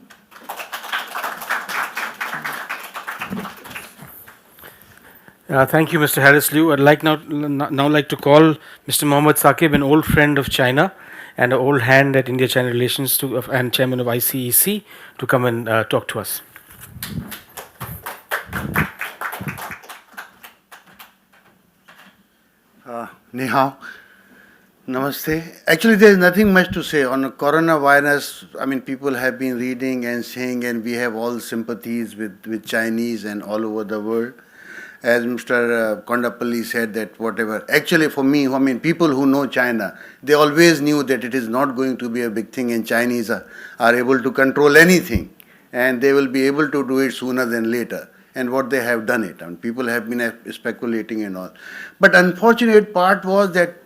Speaker 1: Thank you, Mr. Harris Liu. I'd like now like to call Mr. Mohammad Saqib, an old friend of China and an old hand at India-China relations and chairman of ICEC, to come and talk to us.
Speaker 7: Ni hao. Namaste. Actually, there is nothing much to say on coronavirus. I mean, people have been reading and saying, and we have all sympathies with Chinese and all over the world. As Mr. Kondapalli said, that whatever. Actually, for me, I mean, people who know China, they always knew that it is not going to be a big thing, and Chinese are able to control anything, and they will be able to do it sooner than later. And what they have done it. I mean, people have been speculating and all. But unfortunate part was that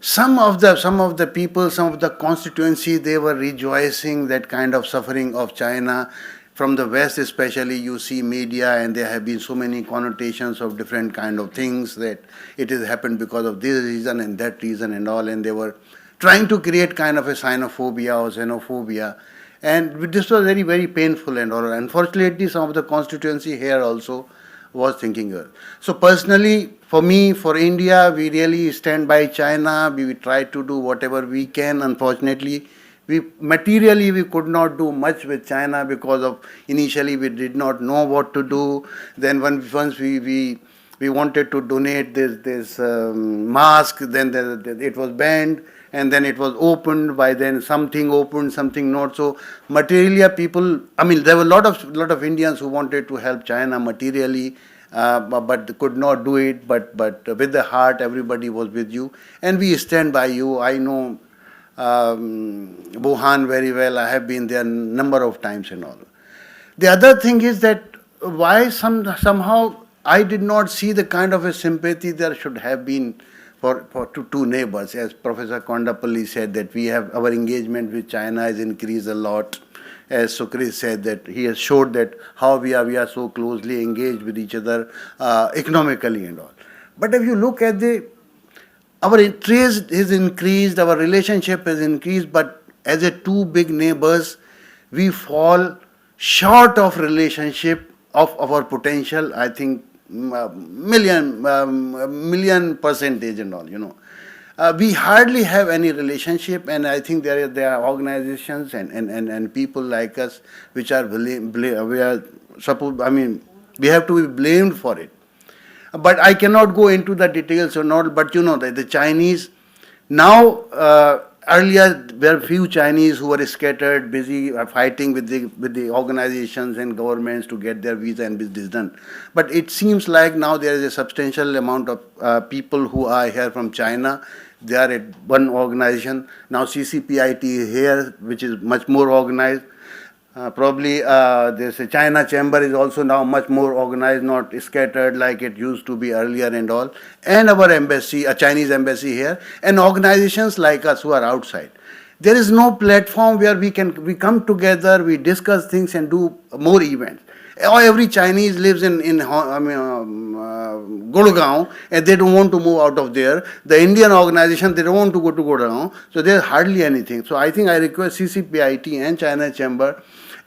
Speaker 7: some of the people, some of the constituency, they were rejoicing that kind of suffering of China. From the West especially, you see media, and there have been so many connotations of different kind of things, that it has happened because of this reason and that reason and all, and they were trying to create kind of a xenophobia or xenophobia. And this was very, very painful and all. Unfortunately, some of the constituency here also was thinking. So personally, for me, for India, we really stand by China. We try to do whatever we can. Unfortunately, we could not do much with China because of initially we did not know what to do. Then once we wanted to donate this mask, then it was banned, and then it was opened. By then something opened, something not. So materially, people, I mean, there were a lot of Indians who wanted to help China materially, but could not do it. But with the heart, everybody was with you, and we stand by you. I know Wuhan very well. I have been there a number of times and all. The other thing is that why somehow I did not see the kind of a sympathy there should have been for two neighbors. As Professor Kondapalli said, that we have our engagement with China has increased a lot. As Sukrit said, that he has showed that how we are so closely engaged with each other economically and all. But if you look at our interest has increased, our relationship has increased, but as a two big neighbors, we fall short of relationship of our potential, I think, million percentage and all, you know. We hardly have any relationship, and I think there are organizations and people like us which are we have to be blamed for it. But I cannot go into the details or not, but you know that the Chinese, now earlier there were few Chinese who were scattered, busy fighting with the organizations and governments to get their visa and business done. But it seems like now there is a substantial amount of people who are here from China. They are at one organization. Now CCPIT is here, which is much more organized. Probably this China chamber is also now much more organized, not scattered like it used to be earlier and all. And our embassy, a Chinese embassy here, and organizations like us who are outside. There is no platform where we come together, we discuss things and do more events. Every Chinese lives in Gurgaon and they don't want to move out of there. The Indian organization, they don't want to go to Gurgaon, so there's hardly anything. So I think I request CCPIT and China Chamber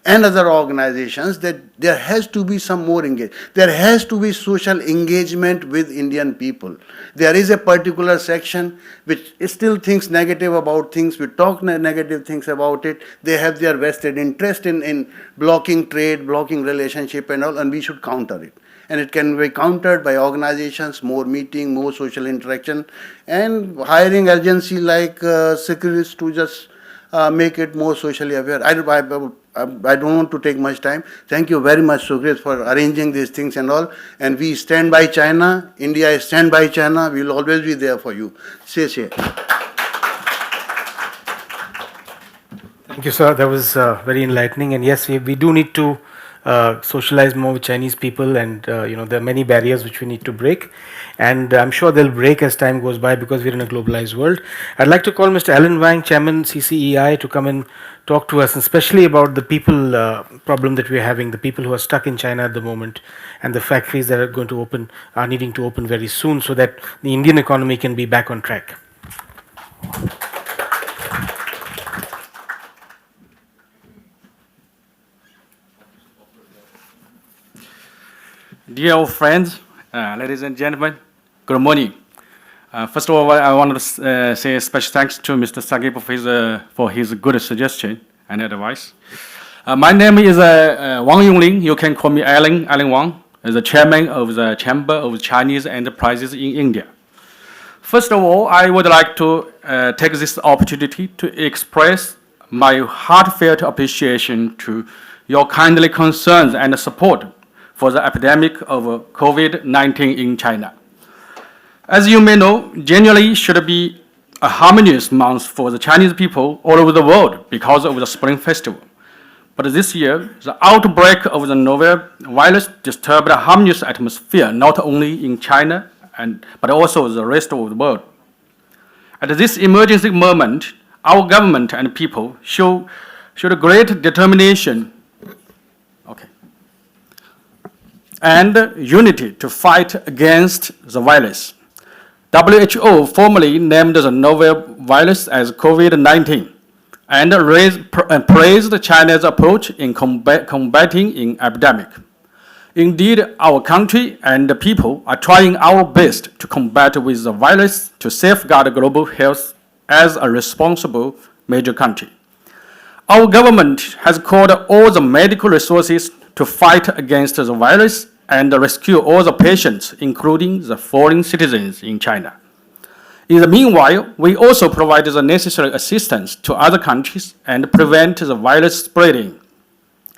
Speaker 7: and other organizations that there has to be some more engagement. There has to be social engagement with Indian people. There is a particular section which still thinks negative about things, we talk negative things about it. They have their vested interest in blocking trade, blocking relationship and all, and we should counter it. And it can be countered by organizations, more meeting, more social interaction, and hiring agency like Securities to just make it more socially aware. I don't want to take much time. Thank you very much, Sukrit, for arranging these things and all. And we stand by China. India is stand by China. We will always be there for you. Say.
Speaker 1: Thank you, sir. That was very enlightening. And yes, we do need to socialize more with Chinese people, and there are many barriers which we need to break. And I'm sure they'll break as time goes by because we're in a globalized world. I'd like to call Mr. Alan Wang, Chairman CCEI, to come and talk to us, especially about the people problem that we're having, the people who are stuck in China at the moment, and the factories that are going to open, are needing to open very soon so that the Indian economy can be back on track.
Speaker 8: Dear old friends, ladies and gentlemen, good morning. First of all, I want to say a special thanks to Mr. Sagib for his good suggestion and advice. My name is Wang Yongling. You can call me Alan Wang, as the chairman of the Chamber of Chinese Enterprises in India. First of all, I would like to take this opportunity to express my heartfelt appreciation to your kindly concerns and support for the epidemic of COVID-19 in China. As you may know, January should be a harmonious month for the Chinese people all over the world because of the Spring Festival. But this year, the outbreak of the novel virus disturbed a harmonious atmosphere not only in China, but also the rest of the world. At this emergency moment, our government and people showed great determination and unity to fight against the virus. WHO formally named the novel virus as COVID-19 and praised China's approach in combating an epidemic. Indeed, our country and the people are trying our best to combat with the virus to safeguard global health as a responsible major country. Our government has called all the medical resources to fight against the virus and rescue all the patients, including the foreign citizens in China. In the meanwhile, we also provide the necessary assistance to other countries and prevent the virus spreading,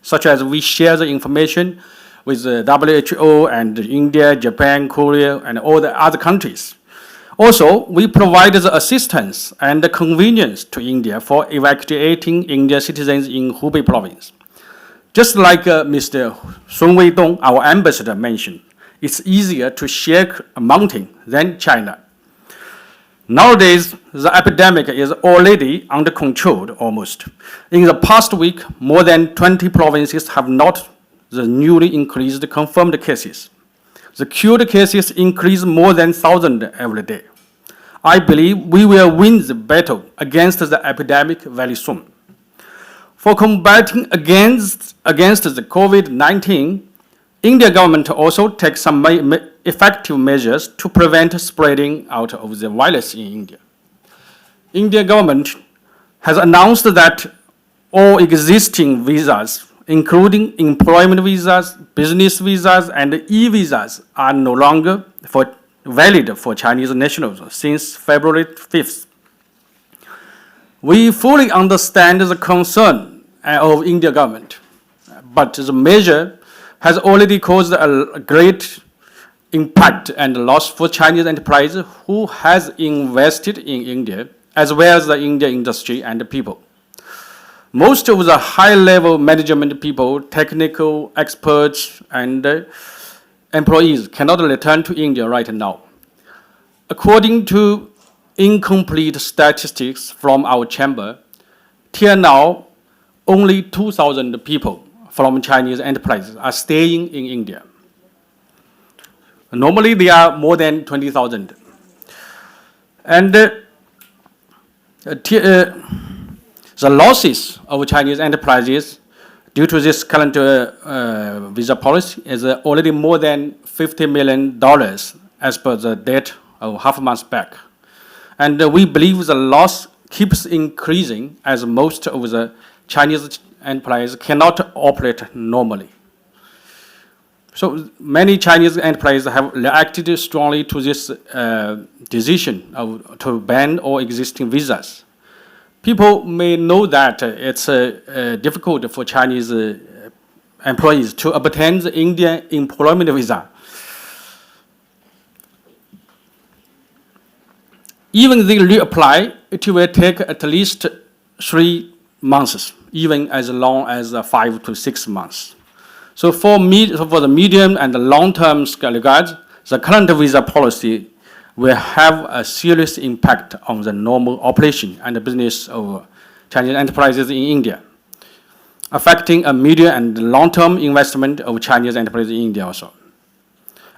Speaker 8: such as we share the information with the WHO and India, Japan, Korea, and all the other countries. Also, we provide the assistance and the convenience to India for evacuating Indian citizens in Hubei province. Just like Mr. Sun Weidong, our ambassador, mentioned, it's easier to shake a mountain than China. Nowadays, the epidemic is already under control almost. In the past week, more than 20 provinces have not the newly increased confirmed cases. The cured cases increase more than 1,000 every day. I believe we will win the battle against the epidemic very soon. For combating against the COVID-19, India government also takes some effective measures to prevent spreading out of the virus in India. India government has announced that all existing visas, including employment visas, business visas, and e-visas, are no longer valid for Chinese nationals since February 5th. We fully understand the concern of India government, but the measure has already caused a great impact and loss for Chinese enterprises who has invested in India, as well as the India industry and the people. Most of the high-level management people, technical experts, and employees cannot return to India right now. According to incomplete statistics from our chamber, till now, only 2,000 people from Chinese enterprises are staying in India. Normally, there are more than 20,000. And the losses of Chinese enterprises due to this current visa policy is already more than $50 million as per the date of half a month back. And we believe the loss keeps increasing as most of the Chinese enterprises cannot operate normally. So many Chinese enterprises have reacted strongly to this decision to ban all existing visas. People may know that it's difficult for Chinese employees to obtain the Indian employment visa. Even if they reapply, it will take at least 3 months, even as long as 5 to 6 months. So for the medium and the long-term regards, the current visa policy will have a serious impact on the normal operation and the business of Chinese enterprises in India, affecting a medium and long-term investment of Chinese enterprises in India also.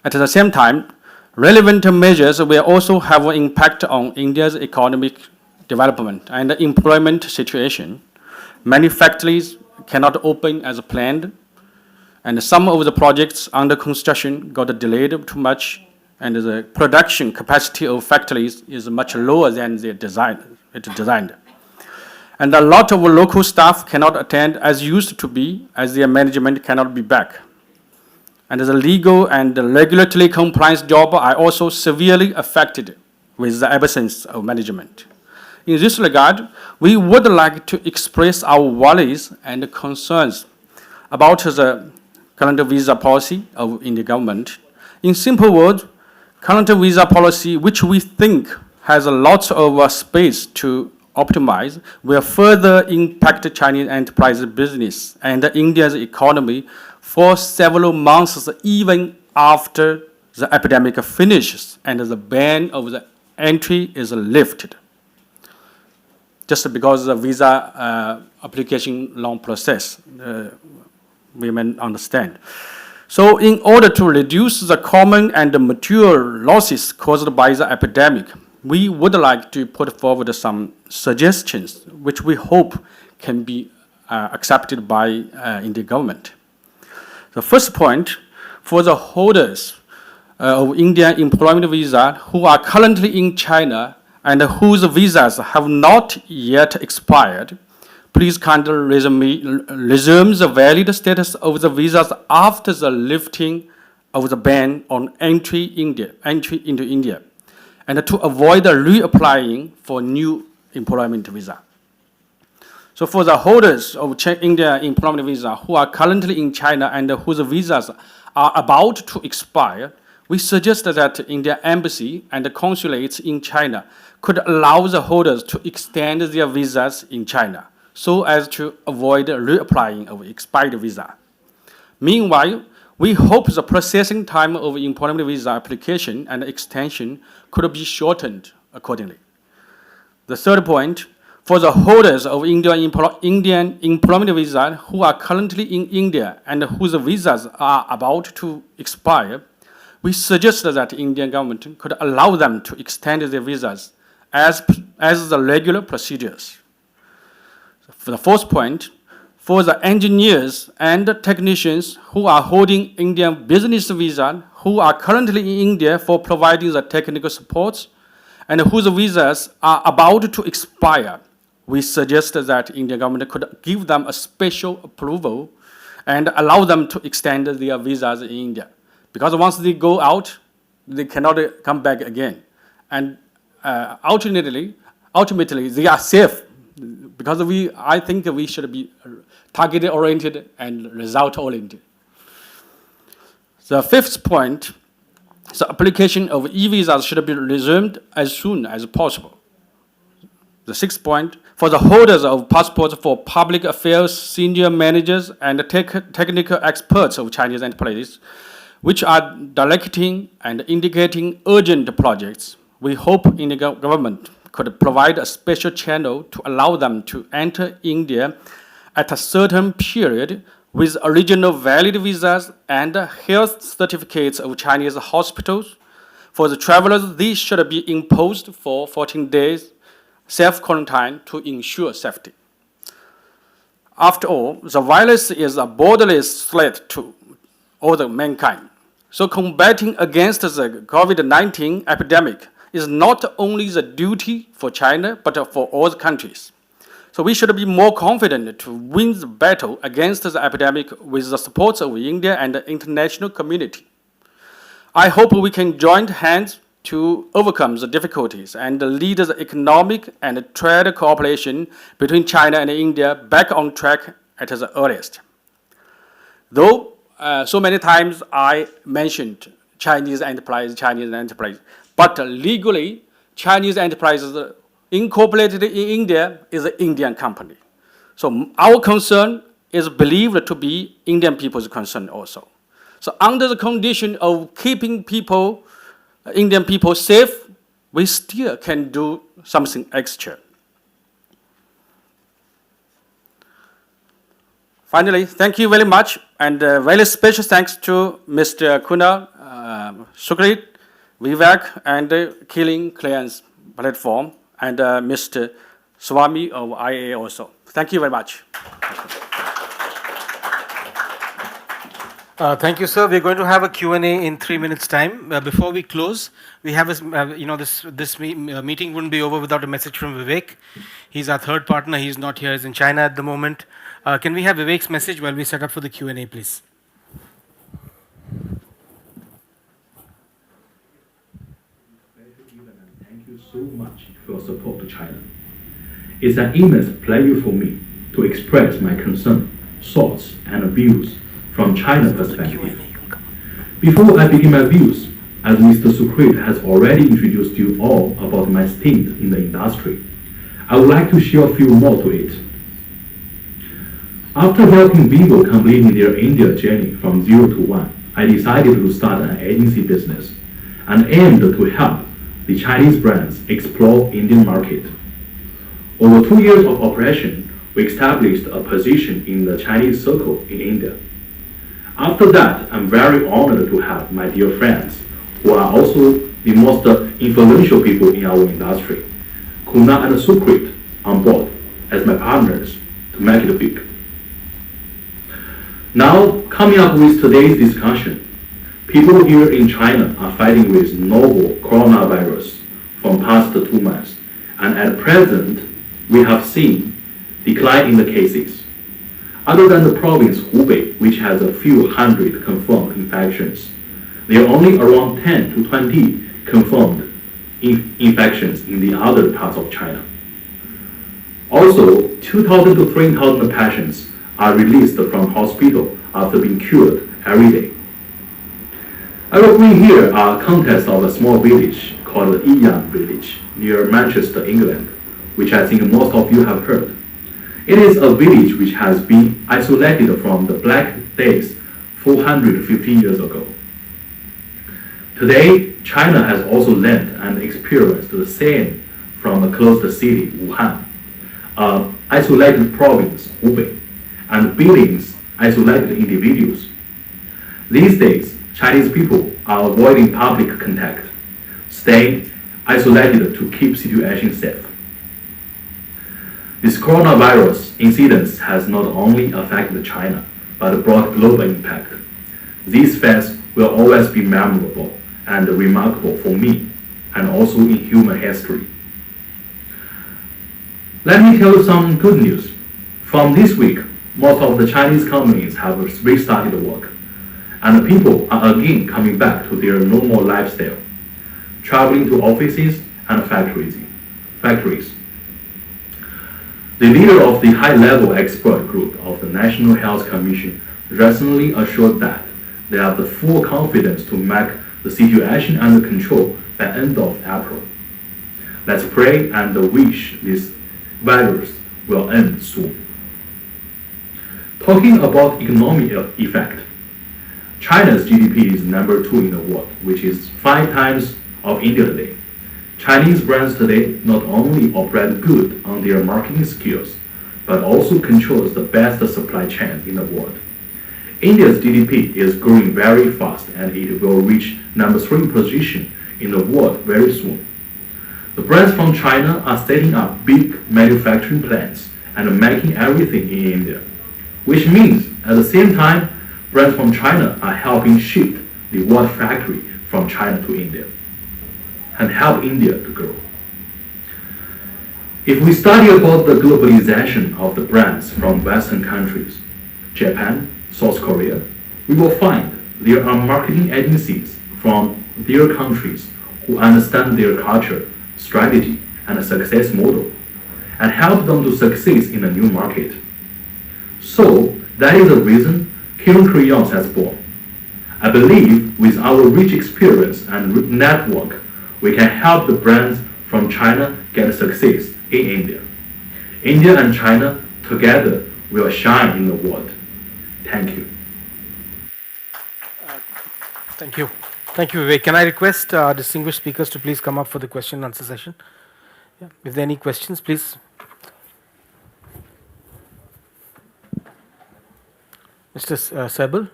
Speaker 8: At the same time, relevant measures will also have an impact on India's economic development and the employment situation. Many factories cannot open as planned, and some of the projects under construction got delayed too much, and the production capacity of factories is much lower than they designed. And a lot of local staff cannot attend as used to be, as their management cannot be back. And the legal and the regulatory compliance job are also severely affected with the absence of management. In this regard, we would like to express our worries and concerns about the current visa policy of Indian government. In simple words, current visa policy, which we think has a lot of space to optimize, will further impact Chinese enterprise business and India's economy for several months, even after the epidemic finishes and the ban of the entry is lifted. Just because the visa application long process, we may understand. So in order to reduce the common and mature losses caused by the epidemic, we would like to put forward some suggestions which we hope can be accepted by Indian government. The first point, for the holders of Indian employment visa who are currently in China and whose visas have not yet expired, please kindly resume the valid status of the visas after the lifting of the ban on entry into India, and to avoid reapplying for new employment visa. So for the holders of Indian employment visa who are currently in China and whose visas are about to expire, we suggest that the Indian embassy and the consulates in China could allow the holders to extend their visas in China, so as to avoid reapplying of expired visa. Meanwhile, we hope the processing time of employment visa application and extension could be shortened accordingly. The third point, for the holders of Indian employment visa who are currently in India and whose visas are about to expire, we suggest that the Indian government could allow them to extend their visas as the regular procedures. For the fourth point, for the engineers and technicians who are holding Indian business visa who are currently in India for providing the technical support and whose visas are about to expire, we suggest that Indian government could give them a special approval and allow them to extend their visas in India. Because once they go out, they cannot come back again. And ultimately, they are safe. Because I think we should be target-oriented and result-oriented. The fifth point, the application of e-visas should be resumed as soon as possible. The sixth point, for the holders of passports for public affairs, senior managers, and technical experts of Chinese enterprises, which are directing and indicating urgent projects, we hope Indian government could provide a special channel to allow them to enter India at a certain period with original valid visas and health certificates of Chinese hospitals. For the travelers, these should be imposed for 14 days self-quarantine to ensure safety. After all, the virus is a borderless threat to all the mankind. So combating against the COVID-19 epidemic is not only the duty for China, but for all the countries. So we should be more confident to win the battle against the epidemic with the support of India and the international community. I hope we can join hands to overcome the difficulties and lead the economic and trade cooperation between China and India back on track at the earliest. Though so many times I mentioned Chinese enterprise, but legally Chinese enterprises incorporated in India is an Indian company. So our concern is believed to be Indian people's concern also. So under the condition of keeping Indian people safe, we still can do something extra. Finally, thank you very much, and very special thanks to Mr. Kunal, Sukrit, Vivek, and Kirin Crayons platform, and Mr. Swami of IAA also. Thank you very much.
Speaker 1: Thank you, sir. We're going to have a Q&A in 3 minutes' time. Before we close, we have this meeting wouldn't be over without a message from Vivek. He's our third partner. He's not here. He's in China at the moment. Can we have Vivek's message while we set up for the Q&A, please?
Speaker 9: Thank you so much for your support to China. It's an immense pleasure for me to express my concern, thoughts, and views from China's perspective. Before I begin my views, as Mr. Sukrit has already introduced you all about my stint in the industry, I would like to share a few more to it. After helping Vivo completing their India journey from 0 to 1, I decided to start an agency business and aimed to help the Chinese brands explore Indian market. Over 2 years of operation, we established a position in the Chinese circle in India. After that, I'm very honored to have my dear friends, who are also the most influential people in our industry, Kunal and Sukrit, on board as my partners to make it big. Now, coming up with today's discussion, people here in China are fighting with novel coronavirus from past 2 months, and at present, we have seen decline in the cases. Other than the province Hubei, which has a few hundred confirmed infections, there are only around 10 to 20 confirmed infections in the other parts of China. Also, 2,000 to 3,000 patients are released from hospital after being cured every day. I will bring here a context of a small village called Yiyan village near Manchester, England, which I think most of you have heard. It is a village which has been isolated from the Black Days 450 years ago. Today, China has also learned and experienced the same from a closed city, Wuhan, an isolated province, Hubei, and billions isolated individuals. These days, Chinese people are avoiding public contact, staying isolated to keep situation safe. This coronavirus incident has not only affected China, but brought global impact. These facts will always be memorable and remarkable for me, and also in human history. Let me tell you some good news. From this week, most of the Chinese companies have restarted work, and people are again coming back to their normal lifestyle, traveling to offices and factories. The leader of the high-level expert group of the National Health Commission recently assured that they have the full confidence to make the situation under control by end of April. Let's pray and wish this virus will end soon. Talking about economic effect, China's GDP is number 2 in the world, which is 5 times of India today. Chinese brands today not only operate good on their marketing skills, but also controls the best supply chain in the world. India's GDP is growing very fast and it will reach number 3 position in the world very soon. The brands from China are setting up big manufacturing plants and making everything in India, which means at the same time, brands from China are helping shift the world factory from China to India and help India to grow. If we study about the globalization of the brands from Western countries, Japan, South Korea, we will find there are marketing agencies from their countries who understand their culture, strategy, and success model, and help them to succeed in a new market. So that is the reason Kirin Crayons has born. I believe with our rich experience and network, we can help the brands from China get success in India. India and China together will shine in the world. Thank you.
Speaker 1: Thank you. Thank you, Vivek. Can I request distinguished speakers to please come up for the question and answer session? Yeah. If there are any questions, please. Mr. Sabal?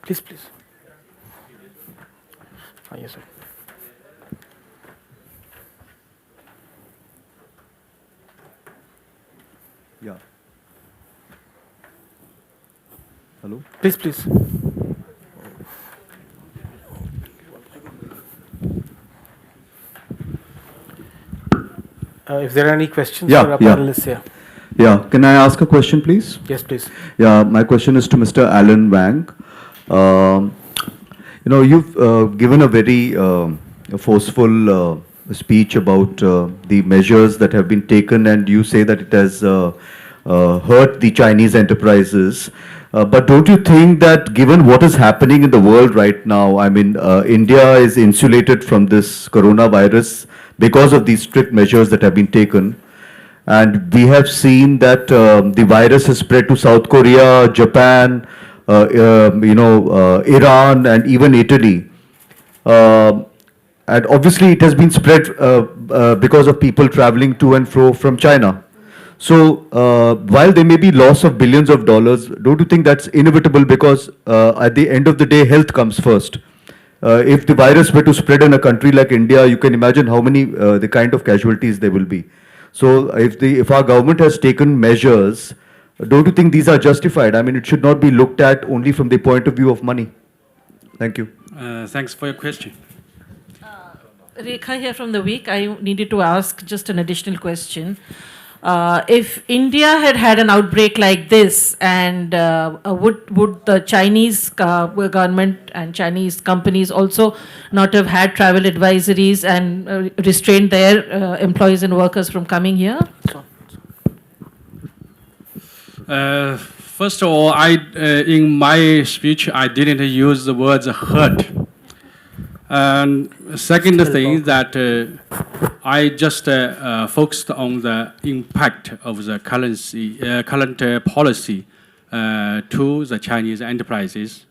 Speaker 1: Please, please. Yes, sir.
Speaker 10: Yeah. Hello?
Speaker 1: Please, please. If there are any questions for our panelists here.
Speaker 10: Yeah, can I ask a question, please?
Speaker 1: Yes, please.
Speaker 10: Yeah, my question is to Mr. Alan Wang. You've given a very forceful speech about the measures that have been taken, and you say that it has hurt the Chinese enterprises. But don't you think that given what is happening in the world right now, I mean, India is insulated from this coronavirus because of these strict measures that have been taken? And we have seen that the virus has spread to South Korea, Japan, Iran, and even Italy. And obviously it has been spread because of people traveling to and fro from China. So while there may be loss of billions of dollars, don't you think that's inevitable, because at the end of the day, health comes first? If the virus were to spread in a country like India, you can imagine how many, the kind of casualties there will be. So if our government has taken measures, don't you think these are justified? I mean, it should not be looked at only from the point of view of money. Thank you.
Speaker 8: Thanks for your question.
Speaker 11: Rekha here from The Week. I needed to ask just an additional question. If India had an outbreak like this, and would the Chinese government and Chinese companies also not have had travel advisories and restrained their employees and workers from coming here?
Speaker 8: First of all, in my speech, I didn't use the words hurt. And second thing that I just focused on the impact of the current policy to the Chinese enterprises,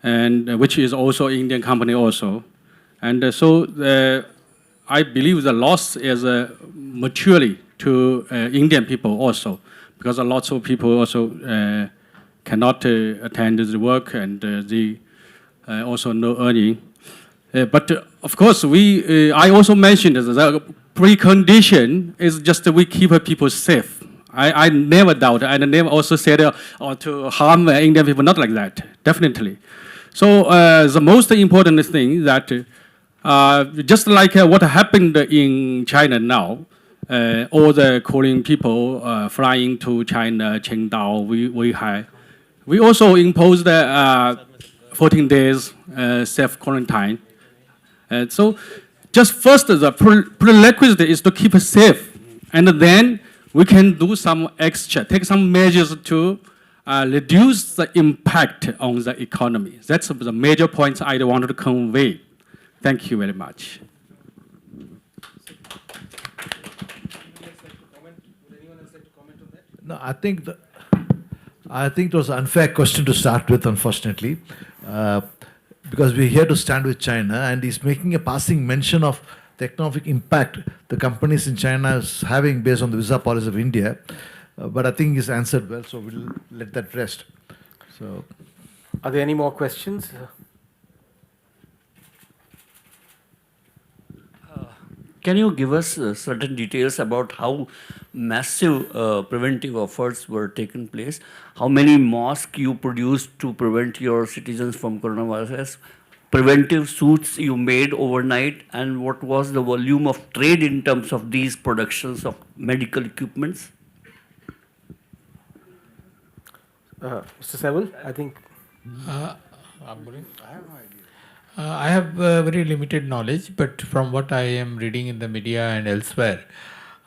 Speaker 8: and which is also Indian company also. And so I believe the loss is maturely to Indian people also, because a lot of people also cannot attend the work, and they also no earning. But of course, I also mentioned that the precondition is just that we keep people safe. I never doubt, and I never also said or to harm Indian people, not like that, definitely. So the most important thing that just like what happened in China now, all the Korean people flying to China, Qingdao, Weihai, we also imposed 14 days self-quarantine. So just first, the prerequisite is to keep it safe. And then we can do some extra, take some measures to reduce the impact on the economy. That's the major points I wanted to convey. Thank you very much.
Speaker 2: No, I think it was an unfair question to start with, unfortunately, because we're here to stand with China, and he's making a passing mention of the economic impact the companies in China is having based on the visa policy of India. But I think he's answered well, so we'll let that rest. So,
Speaker 1: Are there any more questions?
Speaker 12: Can you give us certain details about how massive preventive efforts were taken place? How many masks you produced to prevent your citizens from coronavirus? Preventive suits you made overnight, and what was the volume of trade in terms of these productions of medical equipments?
Speaker 1: Mr. Sewell, I think.
Speaker 4: I have very limited knowledge, but from what I am reading in the media and elsewhere,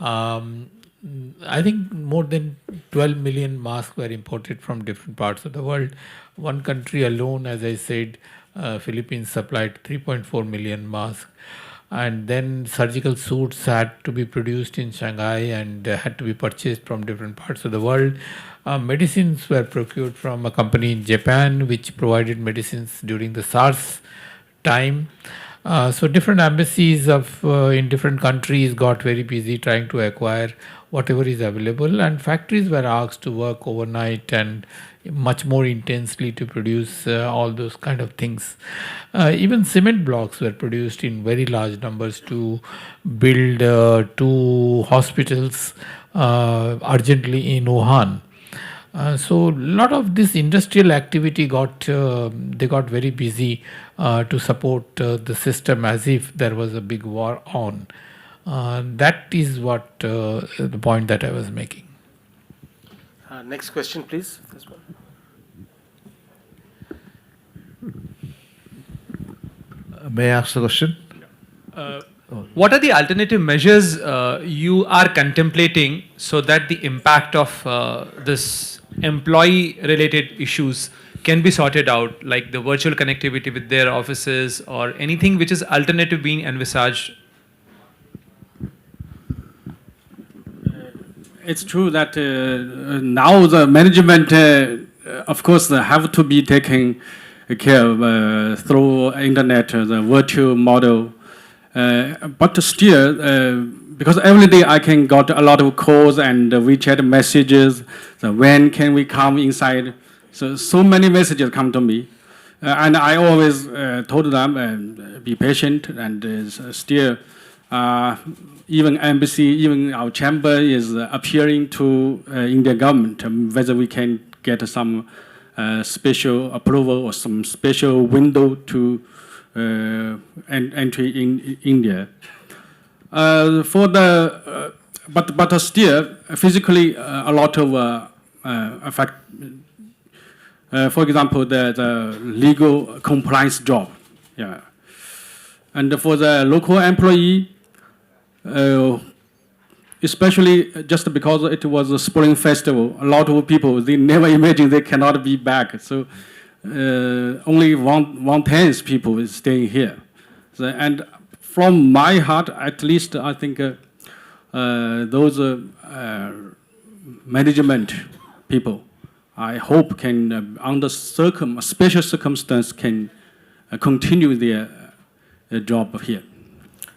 Speaker 4: I think more than 12 million masks were imported from different parts of the world. One country alone, as I said, Philippines supplied 3.4 million masks. And then surgical suits had to be produced in Shanghai and had to be purchased from different parts of the world. Medicines were procured from a company in Japan which provided medicines during the SARS time. So different embassies of in different countries got very busy trying to acquire whatever is available, and factories were asked to work overnight and much more intensely to produce all those kind of things. Even cement blocks were produced in very large numbers to build 2 hospitals urgently in Wuhan. So a lot of this industrial activity they got very busy to support the system as if there was a big war on. That is what the point that I was making.
Speaker 1: Next question, please. This one.
Speaker 2: may I ask the question?
Speaker 13: What are the alternative measures you are contemplating so that the impact of this employee-related issues can be sorted out, like the virtual connectivity with their offices or anything which is alternative being envisaged?
Speaker 8: It's true that now the management, of course, have to be taken care of through internet, the virtual model. But still, because every day I can got a lot of calls and WeChat messages. So when can we come inside? So many messages come to me, and I always told them be patient, and still. Even embassy, even our chamber is appealing to Indian government whether we can get some special approval or some special window to entry in India. For the but still physically a lot of effect. For example, the legal compliance job, yeah, and for the local employee. Especially just because it was a spring festival, a lot of people, they never imagined they cannot be back. So only one-tenth people is staying here. So, and from my heart, at least, I think those management people, I hope can, under special circumstance, can continue their job here.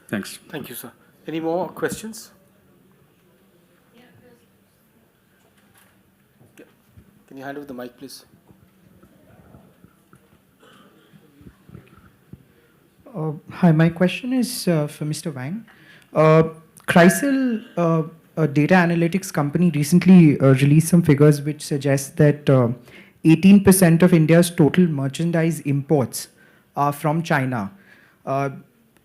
Speaker 8: Thanks.
Speaker 1: Thank you, sir. Any more questions? Can you hand over the mic, please?
Speaker 14: Hi, my question is for Mr. Wang. Crystal, a data analytics company, recently released some figures which suggest that 18% of India's total merchandise imports are from China.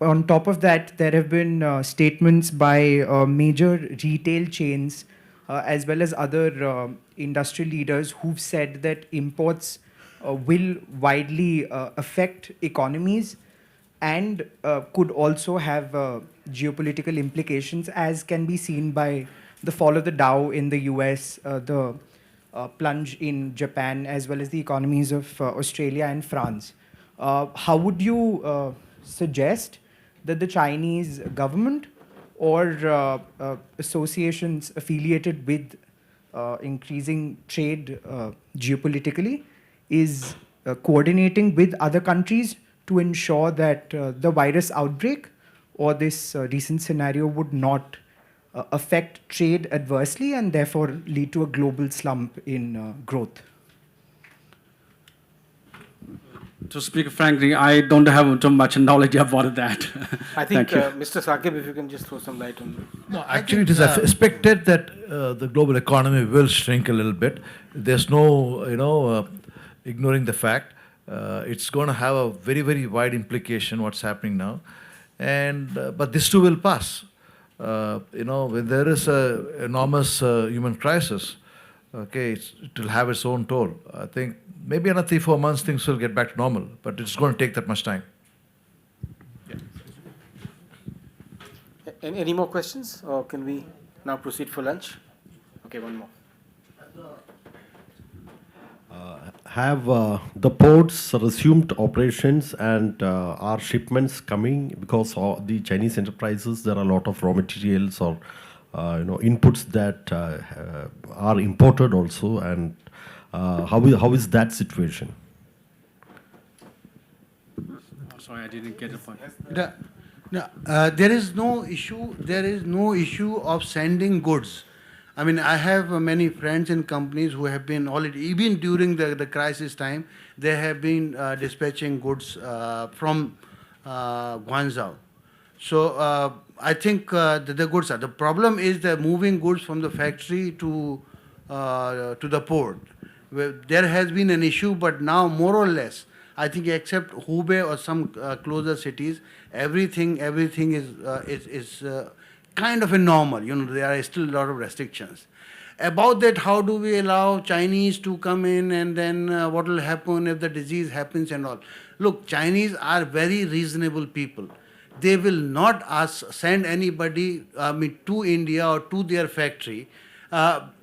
Speaker 14: On top of that, there have been statements by major retail chains as well as other industrial leaders who've said that imports will widely affect economies and could also have geopolitical implications, as can be seen by the fall of the Dow in the US, the plunge in Japan, as well as the economies of Australia and France. How would you suggest that the Chinese government or associations affiliated with increasing trade geopolitically is coordinating with other countries to ensure that the virus outbreak or this recent scenario would not affect trade adversely and therefore lead to a global slump in growth.
Speaker 8: To speak frankly, I don't have too much knowledge about that.
Speaker 1: I think,
Speaker 8: Thank you.
Speaker 1: Mr. Saqib, if you can just throw some light on.
Speaker 2: No, actually, it is expected that the global economy will shrink a little bit. There's no, ignoring the fact. It's going to have a very, very wide implication what's happening now, and but this too will pass. When there is a enormous human crisis, okay, it will have its own toll. I think maybe another 3-4 months things will get back to normal, but it's going to take that much time.
Speaker 1: Any more questions, or can we now proceed for lunch? Okay, one more.
Speaker 15: Have the ports resumed operations, and are shipments coming? Because the Chinese enterprises, there are a lot of raw materials or inputs that are imported also, and how is that situation?
Speaker 8: Sorry, I didn't get the point.
Speaker 7: There is no issue. There is no issue of sending goods. I mean, I have many friends in companies who have been already, even during the crisis time, they have been dispatching goods from Guangzhou. So I think the goods are. The problem is the moving goods from the factory to the port. There has been an issue, but now more or less, I think except Hubei or some closer cities, everything is kind of a normal. There are still a lot of restrictions. About that, how do we allow Chinese to come in, and then what will happen if the disease happens and all? Look, Chinese are very reasonable people. They will not send anybody to India or to their factory,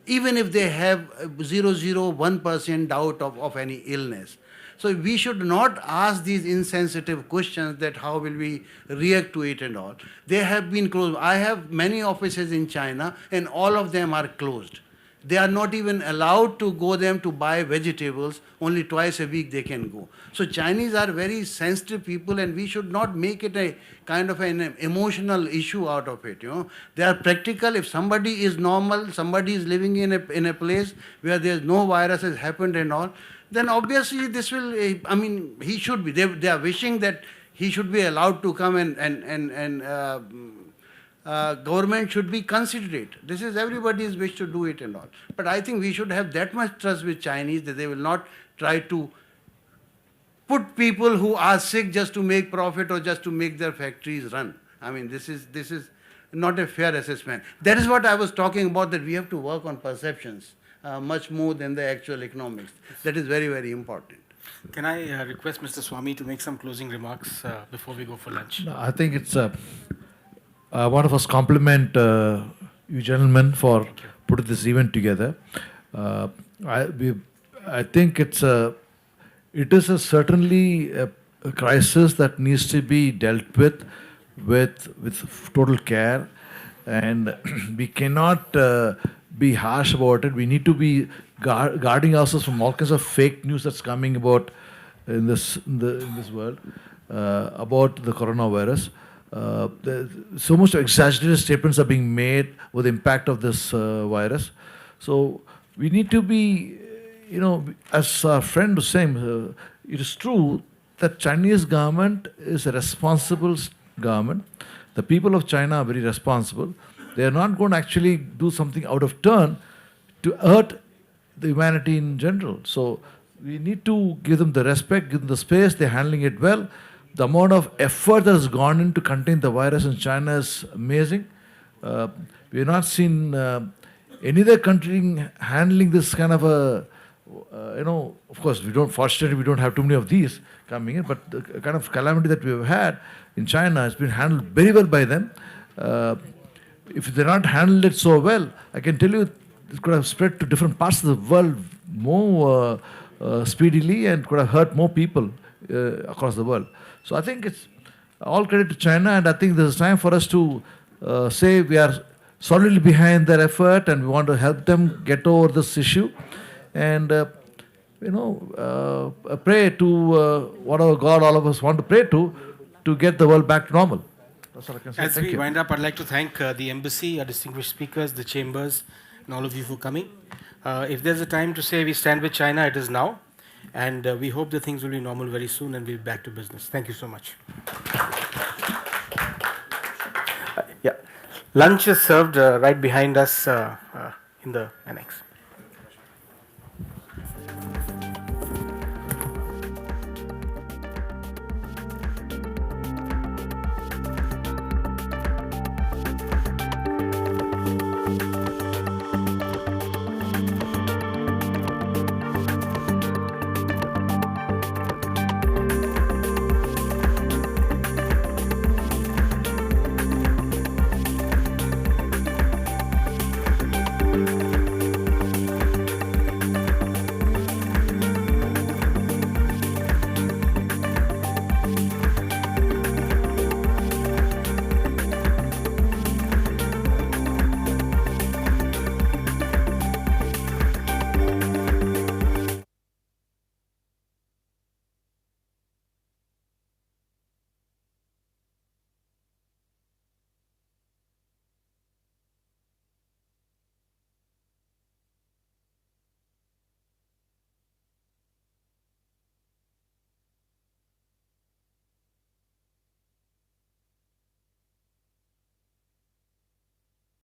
Speaker 7: even if they have 0.01% doubt of any illness. So we should not ask these insensitive questions that how will we react to it and all. They have been closed. I have many offices in China and all of them are closed. They are not even allowed to go them to buy vegetables. Only twice a week they can go. So Chinese are very sensitive people, and we should not make it a kind of an emotional issue out of it. They are practical. If somebody is normal, somebody is living in a place where there is no virus has happened and all, then obviously this will, he should be. They are wishing that he should be allowed to come and government should be considerate. This is everybody's wish to do it and all. But I think we should have that much trust with Chinese that they will not try to put people who are sick just to make profit or just to make their factories run. This is not a fair assessment. That is what I was talking about, that we have to work on perceptions much more than the actual economics. That is very, very important.
Speaker 1: Can I request Mr. Swami to make some closing remarks before we go for lunch?
Speaker 2: No, I think it's one of us compliment you gentlemen for putting this event together. I think it is certainly a crisis that needs to be dealt with total care, and we cannot be harsh about it. We need to be guarding ourselves from all kinds of fake news that's coming about in this world about the coronavirus. So much exaggerated statements are being made with the impact of this virus. So we need to be, as our friend was saying, it is true that Chinese government is a responsible government. The people of China are very responsible. They are not going to actually do something out of turn to hurt the humanity in general. So we need to give them the respect, give them the space. They're handling it well. The amount of effort that has gone in to contain the virus in China is amazing. We have not seen any other country handling this kind of a, of course, fortunately, we don't have too many of these coming in, but the kind of calamity that we have had in China has been handled very well by them. If they not handled it so well, I can tell you it could have spread to different parts of the world more speedily and could have hurt more people across the world. So I think All credit to China, and I think there's time for us to say we are solidly behind their effort and we want to help them get over this issue. And pray to whatever God all of us want to pray to get the world back to normal. That's what I can say.
Speaker 1: As
Speaker 2: Thank
Speaker 1: we
Speaker 2: you.
Speaker 1: wind up, I'd like to thank the embassy, our distinguished speakers, the chambers, and all of you for coming. If there's a time to say we stand with China, it is now. And we hope that things will be normal very soon and we'll be back to business. Thank you so much. Yeah. Lunch is served right behind us in the annex.